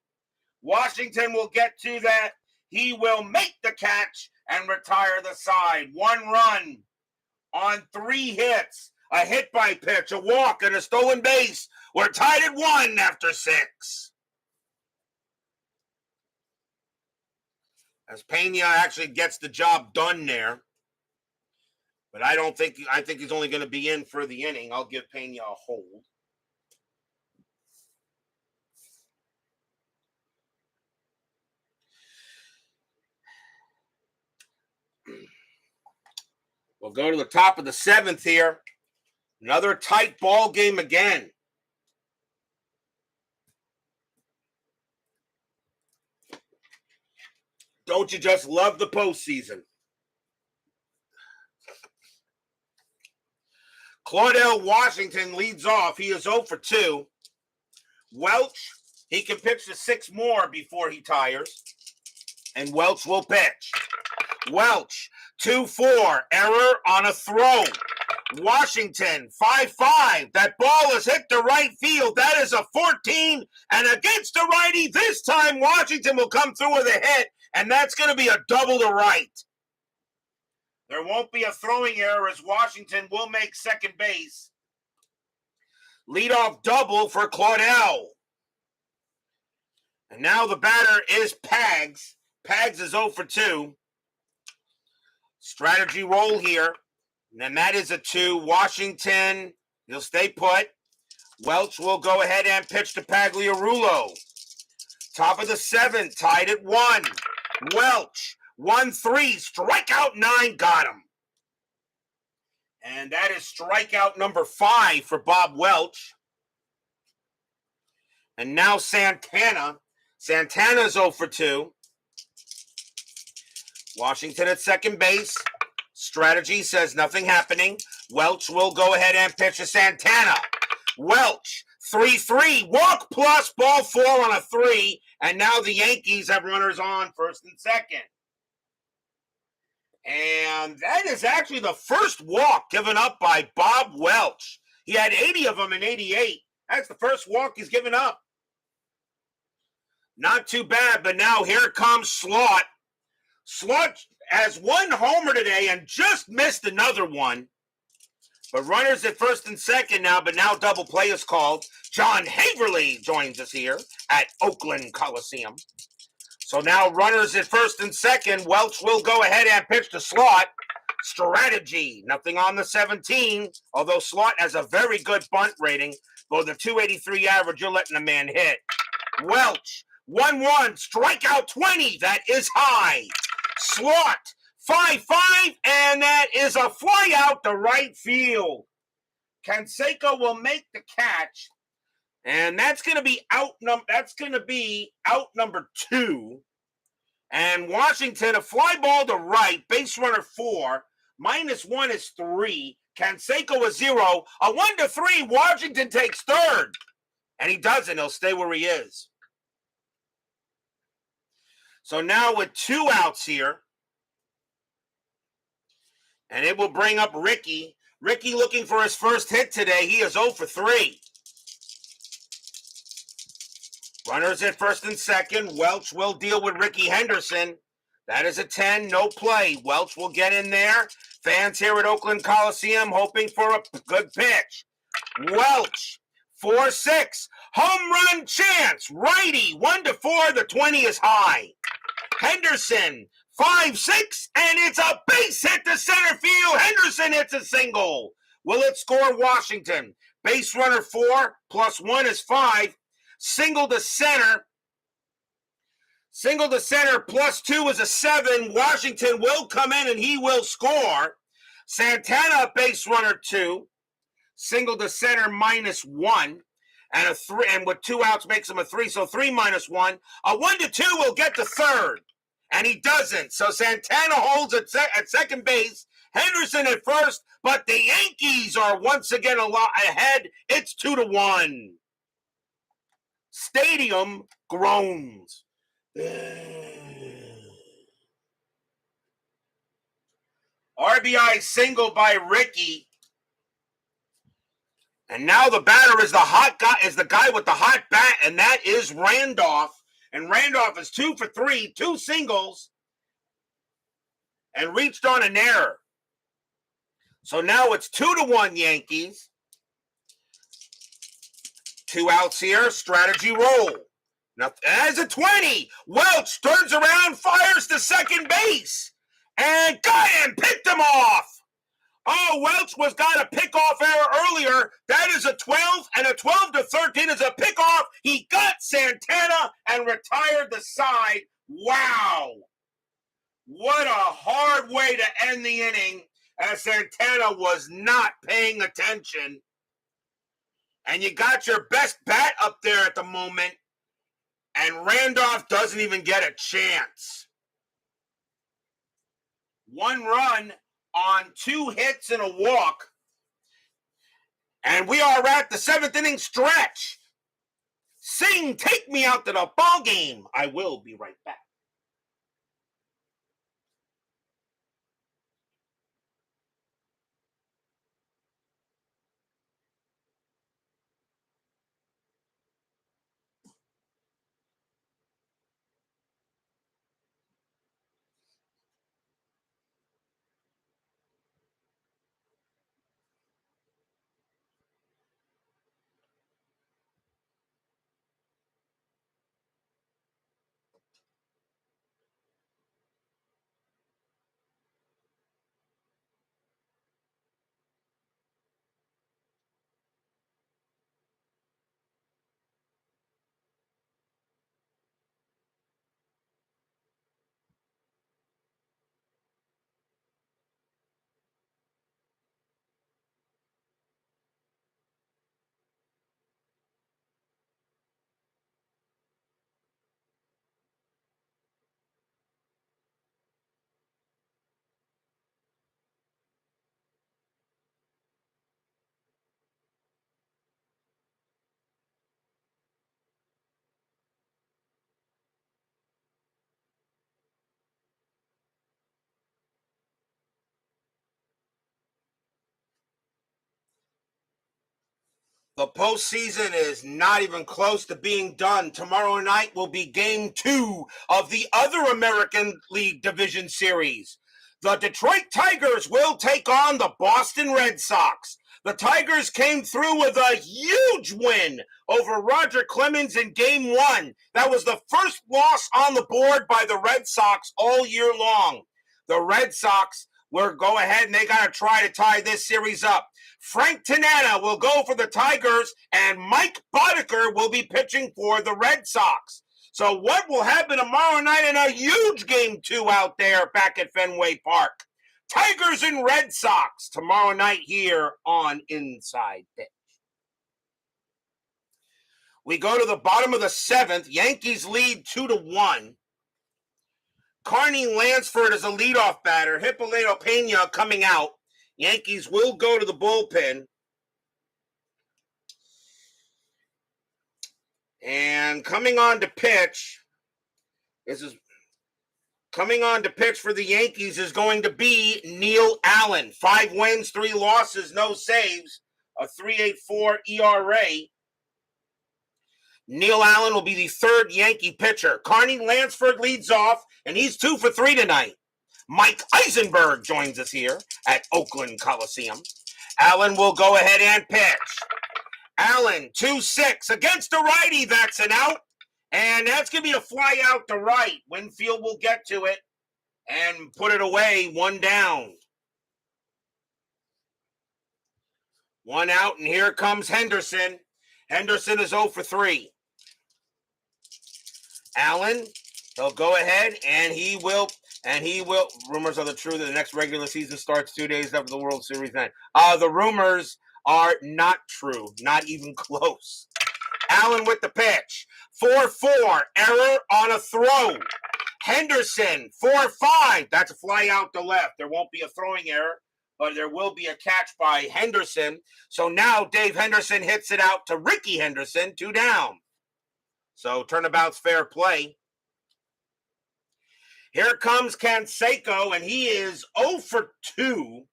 Washington will get to that. He will make the catch and retire the side. 1 run on 3 hits. A hit by pitch, a walk, and a stolen base. We're tied at 1 after 6. As Pena actually gets the job done there. But I think he's only going to be in for the inning. I'll give Pena a hold. We'll go to the top of the 7th here. Another tight ball game again. Don't you just love the postseason? Claudell Washington leads off. He is 0 for 2. Welch, he can pitch to 6 more before he tires. And Welch will pitch. Welch, 2-4. Error on a throw. Washington, 5-5. That ball is hit to right field. That is a 14. And against the righty, this time Washington will come through with a hit. And that's going to be a double to right. There won't be a throwing error as Washington will make second base. Leadoff double for Claudell. And now the batter is Pags. Pags is 0 for 2. Strategy roll here. And that is a 2. Washington, he'll stay put. Welch will go ahead and pitch to Pagliarulo. Top of the 7th, tied at 1. Welch, 1-3, strikeout 9, got him. And that is strikeout number 5 for Bob Welch. And now Santana. Santana's 0 for 2. Washington at second base. Strategy says nothing happening. Welch will go ahead and pitch to Santana. Welch, 3-3, walk plus, ball 4 on a 3. And now the Yankees have runners on first and second. And that is actually the first walk given up by Bob Welch. He had 80 of them in 88. That's the first walk he's given up. Not too bad, but now here comes Slot. Slot has 1 homer today and just missed another one. But runners at first and second now, but now double play is called. John Haverly joins us here at Oakland Coliseum. So now runners at first and second. Welch will go ahead and pitch to Slot. Strategy, nothing on the 17, although Slot has a very good bunt rating. Below the 283 average, you're letting a man hit. Welch, 1-1, strikeout 20. That is high. Slot, 5-5, and that is a fly out to right field. Canseco will make the catch, and that's going to be out number 2. And Washington, a fly ball to right, base runner 4, -1 is 3. Canseco is 0. A 1-3. Washington takes third, and he doesn't. He'll stay where he is. So now with 2 outs here, and it will bring up Ricky. Ricky looking for his first hit today. He is 0 for 3. Runners at first and second. Welch will deal with Ricky Henderson. That is a 10, no play. Welch will get in there. Fans here at Oakland Coliseum hoping for a good pitch. Welch, 4-6. Home run chance. Righty, 1-4. The 20 is high. Henderson, 5-6, and it's a base hit to center field. Henderson hits a single. Will it score Washington? Base runner 4 +1 is 5. Single to center +2 is a 7. Washington will come in and he will score. Santana, base runner 2. Single to center -1. And a 3, and with 2 outs makes him a 3, so 3 -1. A 1-2 will get to third, and he doesn't. So Santana holds at second base, Henderson at first, but the Yankees are once again ahead. It's 2-1. Stadium groans. RBI single by Ricky. And now the batter is the guy with the hot bat, and that is Randolph. And Randolph is 2 for 3, 2 singles, and reached on an error. So now it's 2-1 Yankees. 2 outs here, strategy roll. Now, as a 20, Welch turns around, fires to second base, and got him, picked him off. Oh, Welch got a pickoff error earlier. That is a 12, and a 12-13 is a pickoff. He got Santana and retired the side. Wow. What a hard way to end the inning, as Santana was not paying attention. And you got your best bat up there at the moment, and Randolph doesn't even get a chance. 1 run on 2 hits and a walk. And we are at the 7th inning stretch. Sing, take me out to the ball game. I will be right back. The postseason is not even close to being done. Tomorrow night will be game 2 of the other American League Division Series. The Detroit Tigers will take on the Boston Red Sox. The Tigers came through with a huge win over Roger Clemens in game 1. That was the first loss on the board by the Red Sox all year long. The Red Sox will go ahead and they got to try to tie this series up. Frank Tanana will go for the Tigers, and Mike Boddicker McGuire will be pitching for the Red Sox. So what will happen tomorrow night in a huge Game 2 out there back at Fenway Park? Tigers and Red Sox tomorrow night here on Inside Pitch. We go to the bottom of the 7th. Yankees lead 2-1. Carney Lansford is a leadoff batter. Hippolyto Pena coming out. Yankees will go to the bullpen. And coming on to pitch for the Yankees is going to be Neil Allen. 5 wins, 3 losses, no saves, a 3.84 ERA. Neil Allen will be the 3rd Yankee pitcher. Carney Lansford leads off, and he's 2 for 3 tonight. Mike Eisenberg joins us here at Oakland Coliseum. Allen will go ahead and pitch. Allen, 2-6 against the righty. That's an out. And that's going to be a fly out to right. Winfield will get to it and put it away. 1 down. 1 out, and here comes Henderson. Henderson is 0 for 3. Allen, he'll go ahead, and he will. Rumors are the truth that the next regular season starts 2 days after the World Series end. The rumors are not true, not even close. Allen with the pitch. 4-4, error on a throw. Henderson, 4-5. That's a fly out to left. There won't be a throwing error, but there will be a catch by Henderson. So now Dave Henderson hits it out to Ricky Henderson, 2 down. So turnabout's fair play. Here comes Canseco, and he is 0 for 2.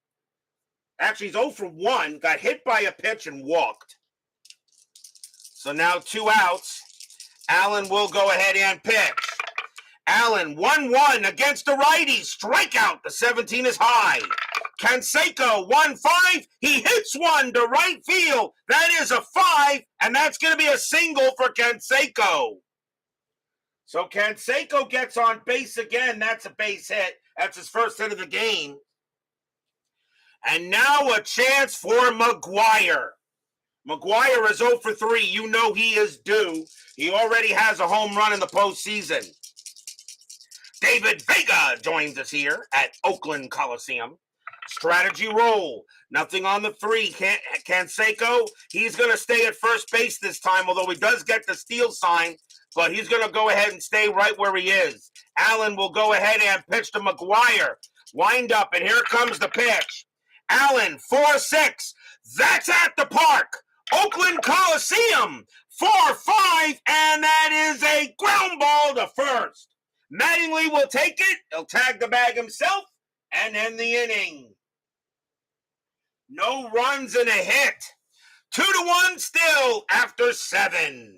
Actually, he's 0 for 1. Got hit by a pitch and walked. So now 2 outs. Allen will go ahead and pitch. Allen, 1-1 against the righty. Strikeout. The 17 is high. Canseco, 1-5. He hits one to right field. That is a 5, and that's going to be a single for Canseco. So Canseco gets on base again. That's a base hit. That's his first hit of the game. And now a chance for McGuire. McGuire is 0 for 3. You know he is due. He already has a home run in the postseason. David Vega joins us here at Oakland Coliseum. Strategy roll. Nothing on the 3. Canseco, he's going to stay at first base this time, although he does get the steal sign, but he's going to go ahead and stay right where he is. Allen will go ahead and pitch to McGuire. Wind up, and here comes the pitch. Allen, 4-6. That's at the park. Oakland Coliseum, 4-5, and that is a ground ball to first. Mattingly will take it. He'll tag the bag himself and end the inning. No runs and a hit. 2-1 still after 7.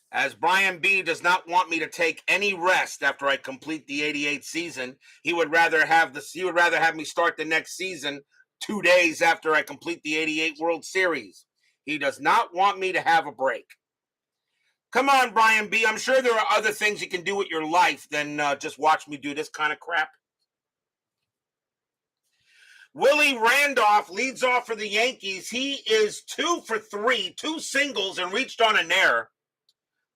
As Brian B. does not want me to take any rest after I complete the 88th season, he would rather have me start the next season 2 days after I complete the 88 World Series. He does not want me to have a break. Come on, Brian B. I'm sure there are other things you can do with your life than just watch me do this kind of crap. Willie Randolph leads off for the Yankees. He is 2 for 3, 2 singles, and reached on an error.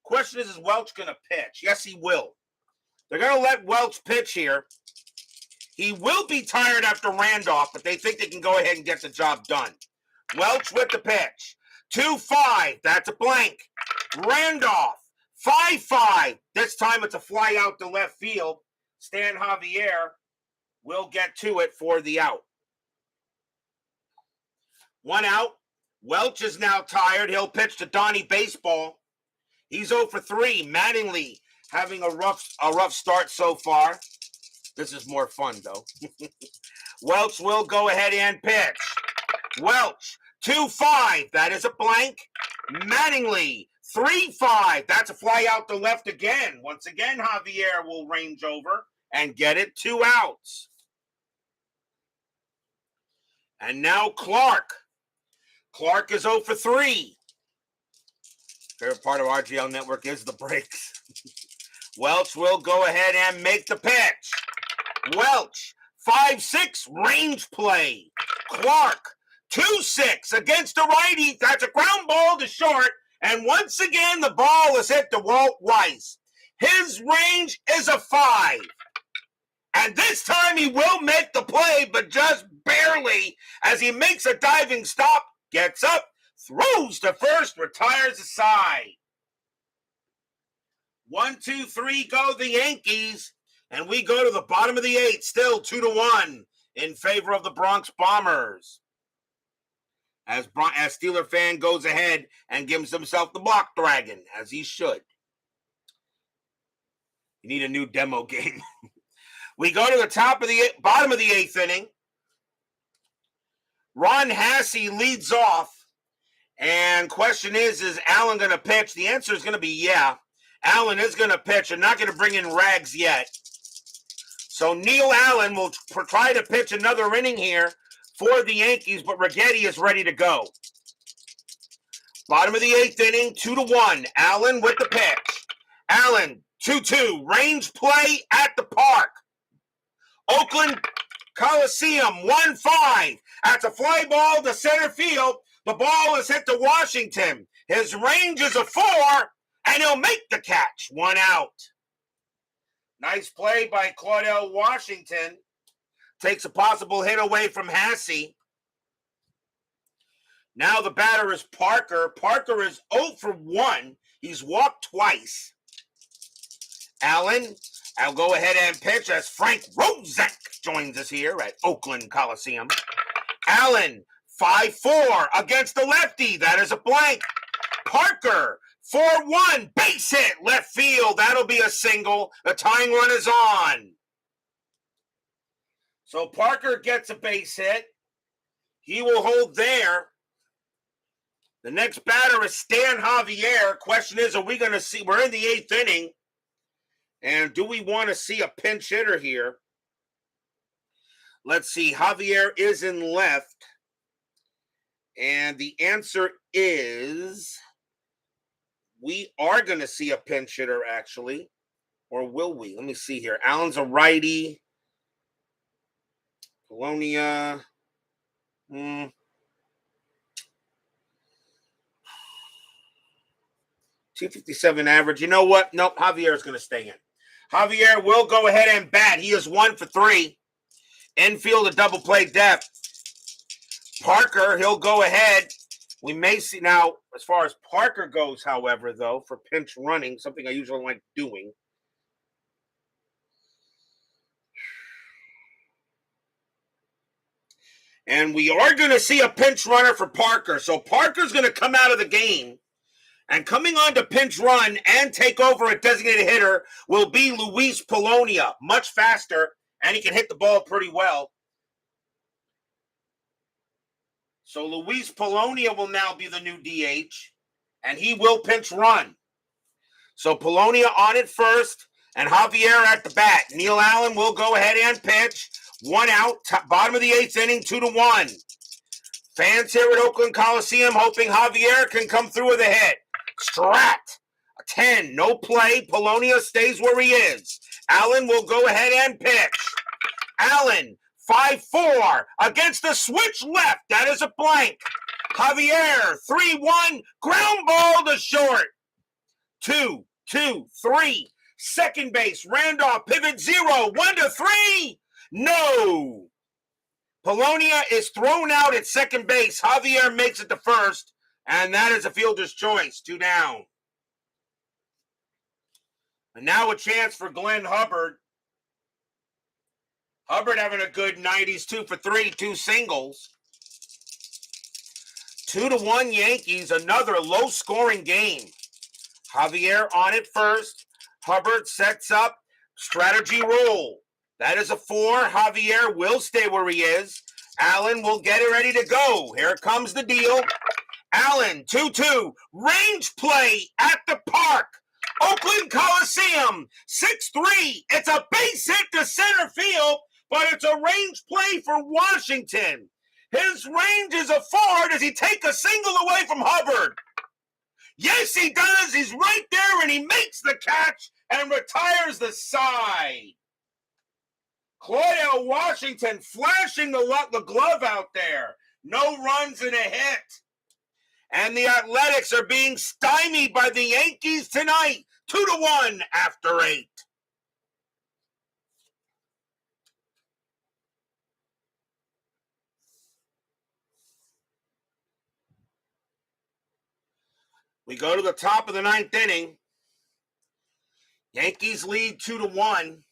Question is Welch going to pitch? Yes, he will. They're going to let Welch pitch here. He will be tired after Randolph, but they think they can go ahead and get the job done. Welch with the pitch. 2-5. That's a blank. Randolph. 5-5. This time it's a fly out to left field. Stan Javier will get to it for the out. 1 out. Welch is now tired. He'll pitch to Donnie Baseball. He's 0 for 3. Mattingly having a rough start so far. This is more fun, though. Welch will go ahead and pitch. Welch, 2-5. That is a blank. Mattingly, 3-5. That's a fly out to left again. Once again, Javier will range over and get it. 2 outs. And now Clark. Clark is 0 for 3. Favorite part of RGL Network is the breaks. Welch will go ahead and make the pitch. Welch, 5-6, range play. Clark, 2-6 against the righty. That's a ground ball to short. And once again, the ball is hit to Walt Weiss. His range is a 5. And this time he will make the play, but just barely, as he makes a diving stop, gets up, throws to first, retires the side. 1-2-3 go the Yankees, and we go to the bottom of the 8th, still 2-1 in favor of the Bronx Bombers. As Steeler fan goes ahead and gives himself the block dragon, as he should. You need a new demo game. We go to the bottom of the 8th inning. Ron Hassey leads off. And question is Allen going to pitch? The answer is going to be yeah. Allen is going to pitch. They're not going to bring in Rags yet. So Neil Allen will try to pitch another inning here for the Yankees, but Righetti is ready to go. Bottom of the 8th inning, 2-1. Allen with the pitch. Allen, 2-2. Range play at the park. Oakland Coliseum, 1-5. That's a fly ball to center field. The ball is hit to Washington. His range is a 4, and he'll make the catch. 1 out. Nice play by Claudel Washington. Takes a possible hit away from Hassey. Now the batter is Parker. Parker is 0 for 1. He's walked twice. Allen, I'll go ahead and pitch as Frank Rozak joins us here at Oakland Coliseum. Allen, 5-4 against the lefty. That is a blank. Parker, 4-1. Base hit left field. That'll be a single. The tying run is on. So Parker gets a base hit. He will hold there. The next batter is Stan Javier. Question is, are we going to see? We're in the 8th inning. And do we want to see a pinch hitter here? Let's see. Javier is in left. And the answer is we are going to see a pinch hitter, actually. Or will we? Let me see here. Allen's a righty. Polonia. 257 average. You know what? Nope. Javier is going to stay in. Javier will go ahead and bat. He is 1 for 3. Infield a double play depth. Parker, he'll go ahead. We may see now, as far as Parker goes, however, though, for pinch running, something I usually like doing. And we are going to see a pinch runner for Parker. So Parker's going to come out of the game. And coming on to pinch run and take over a designated hitter will be Luis Polonia. Much faster, and he can hit the ball pretty well. So Luis Polonia will now be the new DH, and he will pinch run. So Polonia on it first, and Javier at the bat. Neil Allen will go ahead and pitch. 1 out, bottom of the 8th inning, 2-1. Fans here at Oakland Coliseum hoping Javier can come through with a hit. Strat, a 10, no play. Polonia stays where he is. Allen will go ahead and pitch. Allen, 5-4 against the switch left. That is a blank. Javier, 3-1, ground ball to short. 2-2-3. Second base, Randolph, pivot 0, 1-3. No. Polonia is thrown out at second base. Javier makes it to first, and that is a fielder's choice. 2 down. And now a chance for Glenn Hubbard. Hubbard having a good night. He's 2 for 3, 2 singles. 2-1 Yankees, another low-scoring game. Javier on it first. Hubbard sets up, strategy roll. That is a 4. Javier will stay where he is. Allen will get it ready to go. Here comes the deal. Allen, 2-2. Range play at the park. Oakland Coliseum, 6-3. It's a base hit to center field, but it's a range play for Washington. His range is a 4. Does he take a single away from Hubbard? Yes, he does. He's right there, and he makes the catch and retires the side. Claudel Washington flashing the glove out there. No runs and a hit. And the Athletics are being stymied by the Yankees tonight. 2-1 after 8. We go to the top of the 9th inning. Yankees lead 2-1.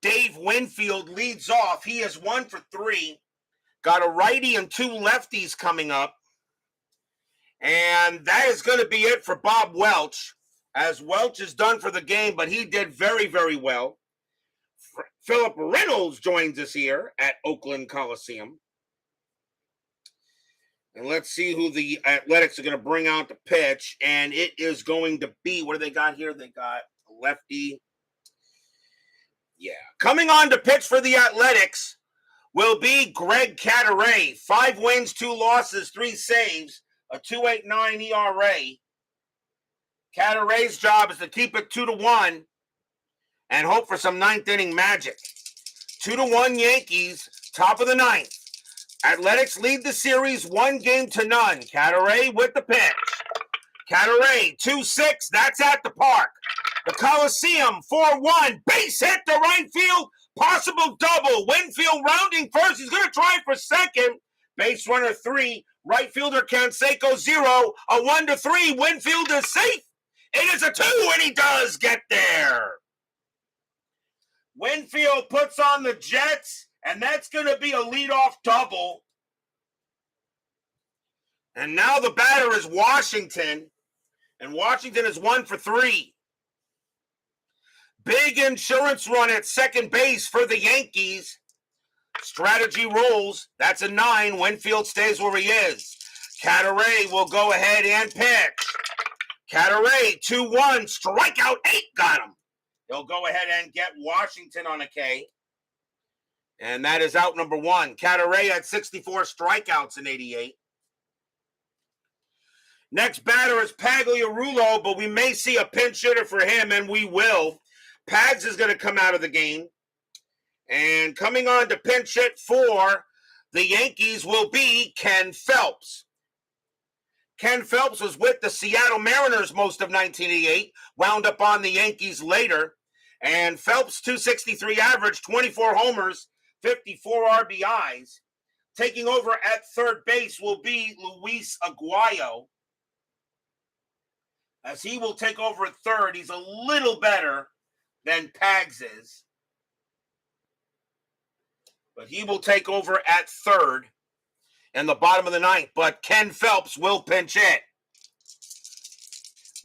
Dave Winfield leads off. He is 1 for 3. Got a righty and 2 lefties coming up. And that is going to be it for Bob Welch, as Welch is done for the game, but he did very, very well. Philip Reynolds joins us here at Oakland Coliseum. And let's see who the Athletics are going to bring out to pitch. And it is going to be, what do they got here? They got a lefty. Yeah. Coming on to pitch for the Athletics will be Greg Cadaret. 5 wins, 2 losses, 3 saves, a 2.89 ERA. Cadaret's job is to keep it 2-1 and hope for some 9th inning magic. 2-1 Yankees, top of the 9th. Athletics lead the series 1-0. Cadaret with the pitch. Cadaret, 2-6, that's at the park. The Coliseum, 4-1, base hit to right field, possible double. Winfield rounding first, he's going to try for second. Base runner 3, right fielder Canseco 0, a 1-3, Winfield is safe. It is a 2, and he does get there. Winfield puts on the Jets, and that's going to be a leadoff double. And now the batter is Washington, and Washington is 1 for 3. Big insurance run at second base for the Yankees. Strategy rolls. That's a 9. Winfield stays where he is. Cadaret will go ahead and pitch. Cadaret, 2-1, strikeout 8, got him. He'll go ahead and get Washington on a K. And that is out number 1. Cadaret had 64 strikeouts in 88. Next batter is Pagliarulo, but we may see a pinch hitter for him, and we will. Pags is going to come out of the game. And coming on to pinch hit for the Yankees will be Ken Phelps. Ken Phelps was with the Seattle Mariners most of 1988, wound up on the Yankees later. And Phelps, 263 average, 24 homers, 54 RBIs. Taking over at third base will be Luis Aguayo, as he will take over at third. He's a little better than Pags is, but he will take over at third in the bottom of the 9th. But Ken Phelps will pinch hit.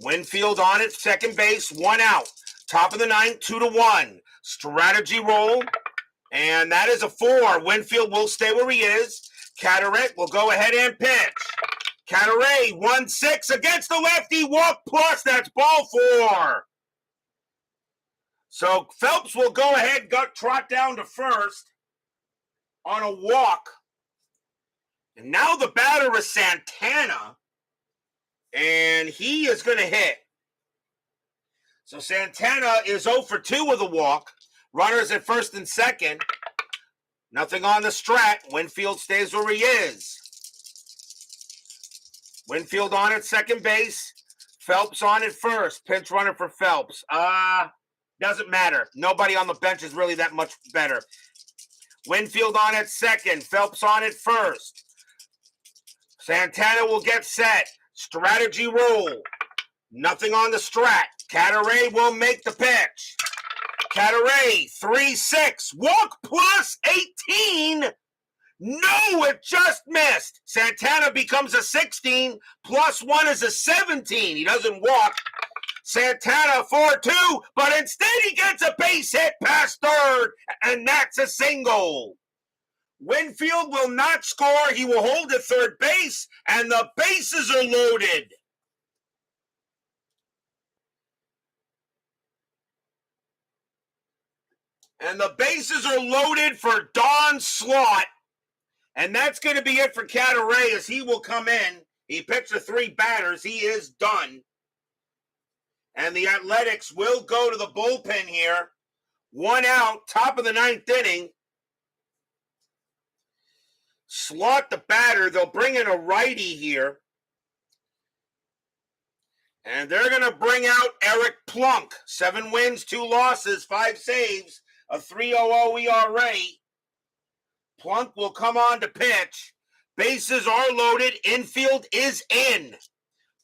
Winfield on it, second base, 1 out. Top of the 9th, 2-1. Strategy roll, and that is a 4. Winfield will stay where he is. Cadaret will go ahead and pitch. Cadaret, 1-6 against the lefty, walk plus, that's ball 4. So Phelps will go ahead, trot down to first on a walk. And now the batter is Santana, and he is going to hit. So Santana is 0 for 2 with a walk. Runners at first and second. Nothing on the strat. Winfield stays where he is. Winfield on at second base. Phelps on at first. Pinch runner for Phelps. Doesn't matter. Nobody on the bench is really that much better. Winfield on at second. Phelps on at first. Santana will get set. Strategy roll. Nothing on the strat. Cadaret will make the pitch. Cadaret, 3-6. Walk plus 18. No, it just missed. Santana becomes a 16. Plus 1 is a 17. He doesn't walk. Santana 4-2, but instead he gets a base hit past third, and that's a single. Winfield will not score. He will hold at third base, and the bases are loaded. And the bases are loaded for Don Slaught. And that's going to be it for Cadaret, as he will come in. He pitched the 3 batters. He is done. And the Athletics will go to the bullpen here 1 out, top of the 9th inning. Slot the batter. They'll bring in a righty here. And they're going to bring out Eric Plunk. 7 wins, 2 losses, 5 saves, a 3.00 ERA. Plunk will come on to pitch. Bases are loaded. Infield is in.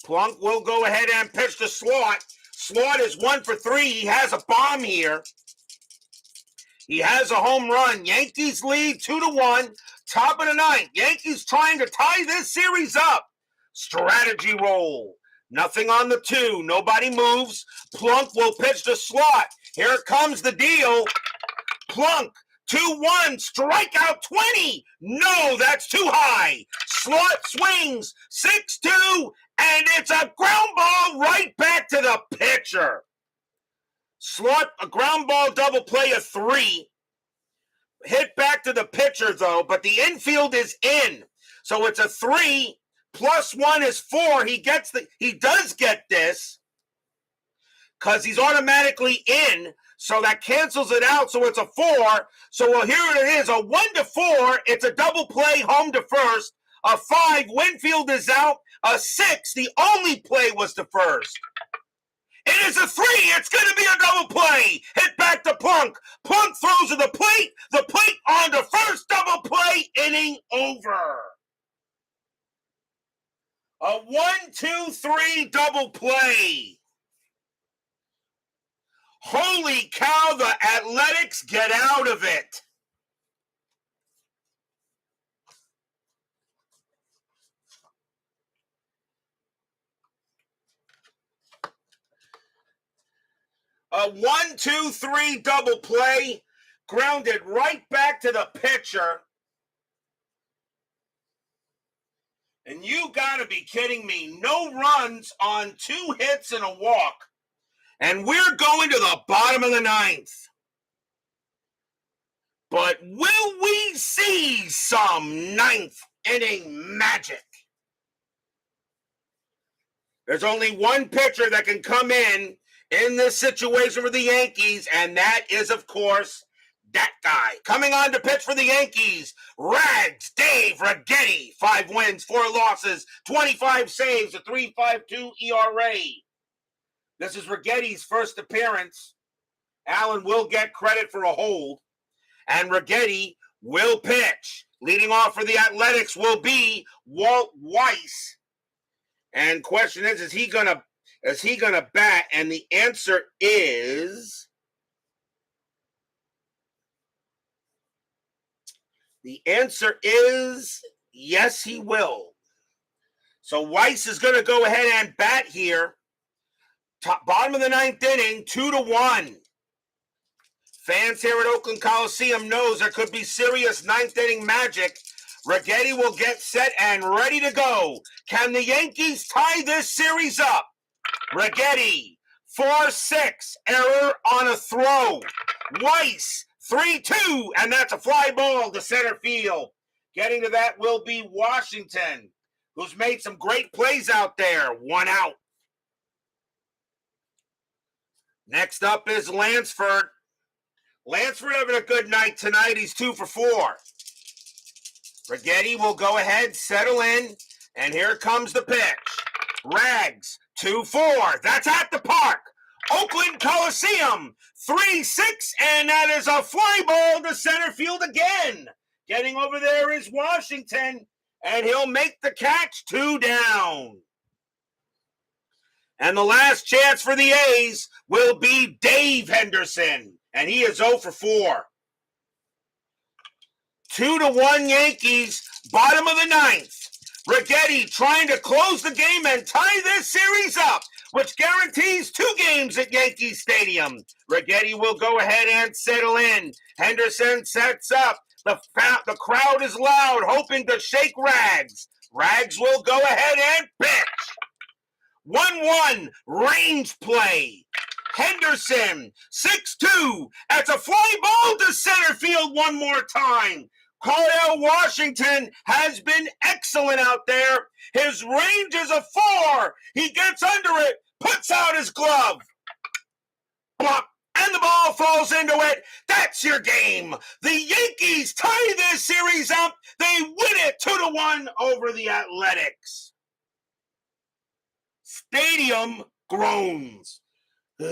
Plunk will go ahead and pitch to Slot. Slot is 1 for 3. He has a bomb here. He has a home run. Yankees lead 2-1. Top of the 9th. Yankees trying to tie this series up. Strategy roll. Nothing on the 2. Nobody moves. Plunk will pitch to Slot. Here comes the deal. Plunk, 2-1, strikeout 20. No, that's too high. Slot swings, 6-2, and it's a ground ball right back to the pitcher. Slot, a ground ball double play of 3. Hit back to the pitcher, though, but the infield is in. So it's a 3. Plus 1 is 4. He does get this because he's automatically in. So that cancels it out. So it's a 4. So well, here it is, a 1-4. It's a double play, home to first. A 5, Winfield is out. A 6, the only play was to first. It is a 3. It's going to be a double play. Hit back to Plunk. Plunk throws to the plate. The plate on to first, double play. Inning over. A 1-2-3 double play. Holy cow, the Athletics get out of it. A 1-2-3 double play, grounded right back to the pitcher. And you gotta be kidding me. No runs on 2 hits and a walk. And we're going to the bottom of the 9th. But will we see some 9th inning magic? There's only one pitcher that can come in this situation for the Yankees, and that is, of course, that guy. Coming on to pitch for the Yankees, Rags Dave Righetti. 5 wins, 4 losses, 25 saves, a 3.52 ERA. This is Righetti's first appearance. Allen will get credit for a hold, and Righetti will pitch. Leading off for the Athletics will be Walt Weiss. And question is he gonna bat? And the answer is yes, he will. So Weiss is gonna go ahead and bat here. Bottom of the 9th inning, 2-1. Fans here at Oakland Coliseum knows there could be serious 9th inning magic. Righetti will get set and ready to go. Can the Yankees tie this series up? Righetti, 4-6, error on a throw. Weiss, 3-2, and that's a fly ball to center field. Getting to that will be Washington, who's made some great plays out there. 1 out. Next up is Lansford. Lansford having a good night tonight. He's 2 for 4. Righetti will go ahead, settle in, and here comes the pitch. Rags, 2-4. That's at the park. Oakland Coliseum, 3-6, and that is a fly ball to center field again. Getting over there is Washington, and he'll make the catch. 2 down. And the last chance for the A's will be Dave Henderson, and he is 0 for 4. 2-1 Yankees, bottom of the 9th. Righetti trying to close the game and tie this series up, which guarantees 2 games at Yankee Stadium. Righetti will go ahead and settle in. Henderson sets up. The crowd is loud, hoping to shake Rags. Rags will go ahead and pitch. 1-1, range play. Henderson, 6-2. That's a fly ball to center field one more time. Cordell Washington has been excellent out there. His range is a 4. He gets under it, puts out his glove. Block and the ball falls into it. That's your game. The Yankees tie this series up. They win it 2-1 over the Athletics. Stadium groans. 3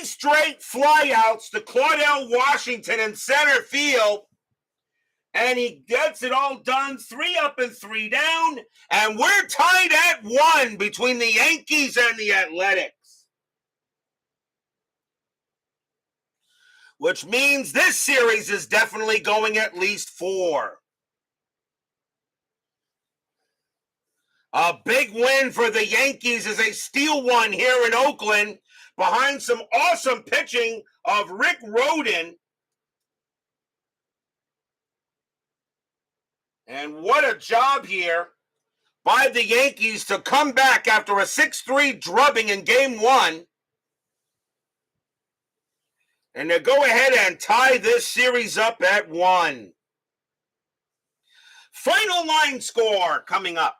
straight flyouts to Claudell Washington in center field. And he gets it all done, 3 up and 3 down. And we're tied at 1 between the Yankees and the Athletics. Which means this series is definitely going at least 4. A big win for the Yankees as they steal one here in Oakland behind some awesome pitching of Rhoden. And what a job here by the Yankees to come back after a 6-3 drubbing in Game 1. And to go ahead and tie this series up at 1. Final line score coming up.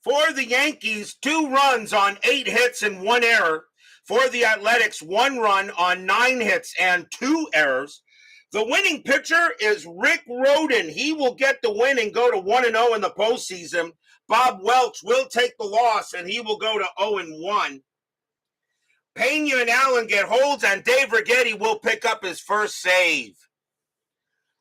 For the Yankees, 2 runs on 8 hits and 1 error. For the Athletics, 1 run on 9 hits and 2 errors. The winning pitcher is Rhoden. He will get the win and go to 1-0 in the postseason. Bob Welch will take the loss, and he will go to 0-1. Pena and Allen get holds, and Dave Righetti will pick up his first save.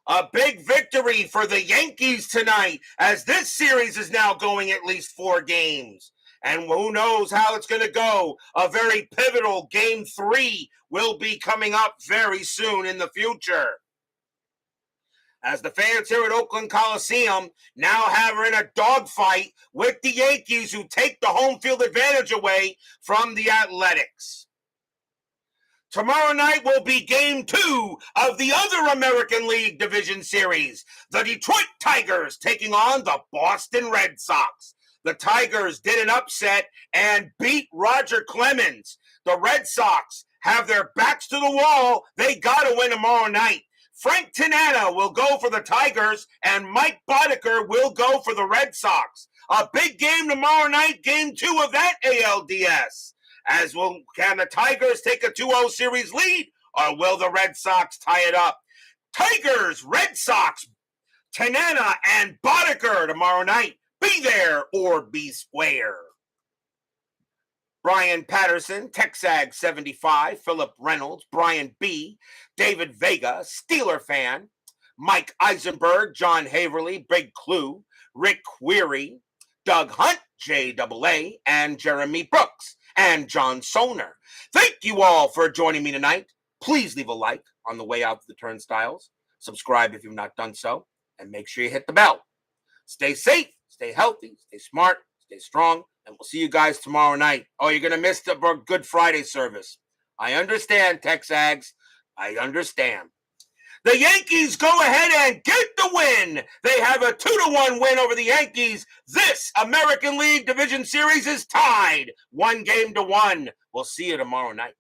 A big victory for the Yankees tonight, as this series is now going at least 4 games. And who knows how it's going to go. A very pivotal Game 3 will be coming up very soon in the future. As the fans here at Oakland Coliseum now have in a dogfight with the Yankees, who take the home field advantage away from the Athletics. Tomorrow night will be Game 2 of the other American League Division Series. The Detroit Tigers taking on the Boston Red Sox. The Tigers did an upset and beat Roger Clemens. The Red Sox have their backs to the wall. They got to win tomorrow night. Frank Tanana will go for the Tigers, and Mike Boddicker will go for the Red Sox. A big game tomorrow night, Game 2 of that ALDS. Can the Tigers take a 2-0 series lead, or will the Red Sox tie it up? Tigers, Red Sox, Tanana, and Boddicker tomorrow night. Be there or be square. Brian Patterson, TexAg75, Philip Reynolds, Brian B., David Vega, Steeler fan, Mike Eisenberg, John Haverly, Big Clue, Rick Query, Doug Hunt, JAA, and Jeremy Brooks, and John Soner. Thank you all for joining me tonight. Please leave a like on the way out to the turnstiles. Subscribe if you've not done so, and make sure you hit the bell. Stay safe, stay healthy, stay smart, stay strong, and we'll see you guys tomorrow night. Oh, you're going to miss the Good Friday service. I understand, Texags. I understand. The Yankees go ahead and get the win. They have a 2-1 win over the Yankees. This American League Division Series is tied 1-1. We'll see you tomorrow night.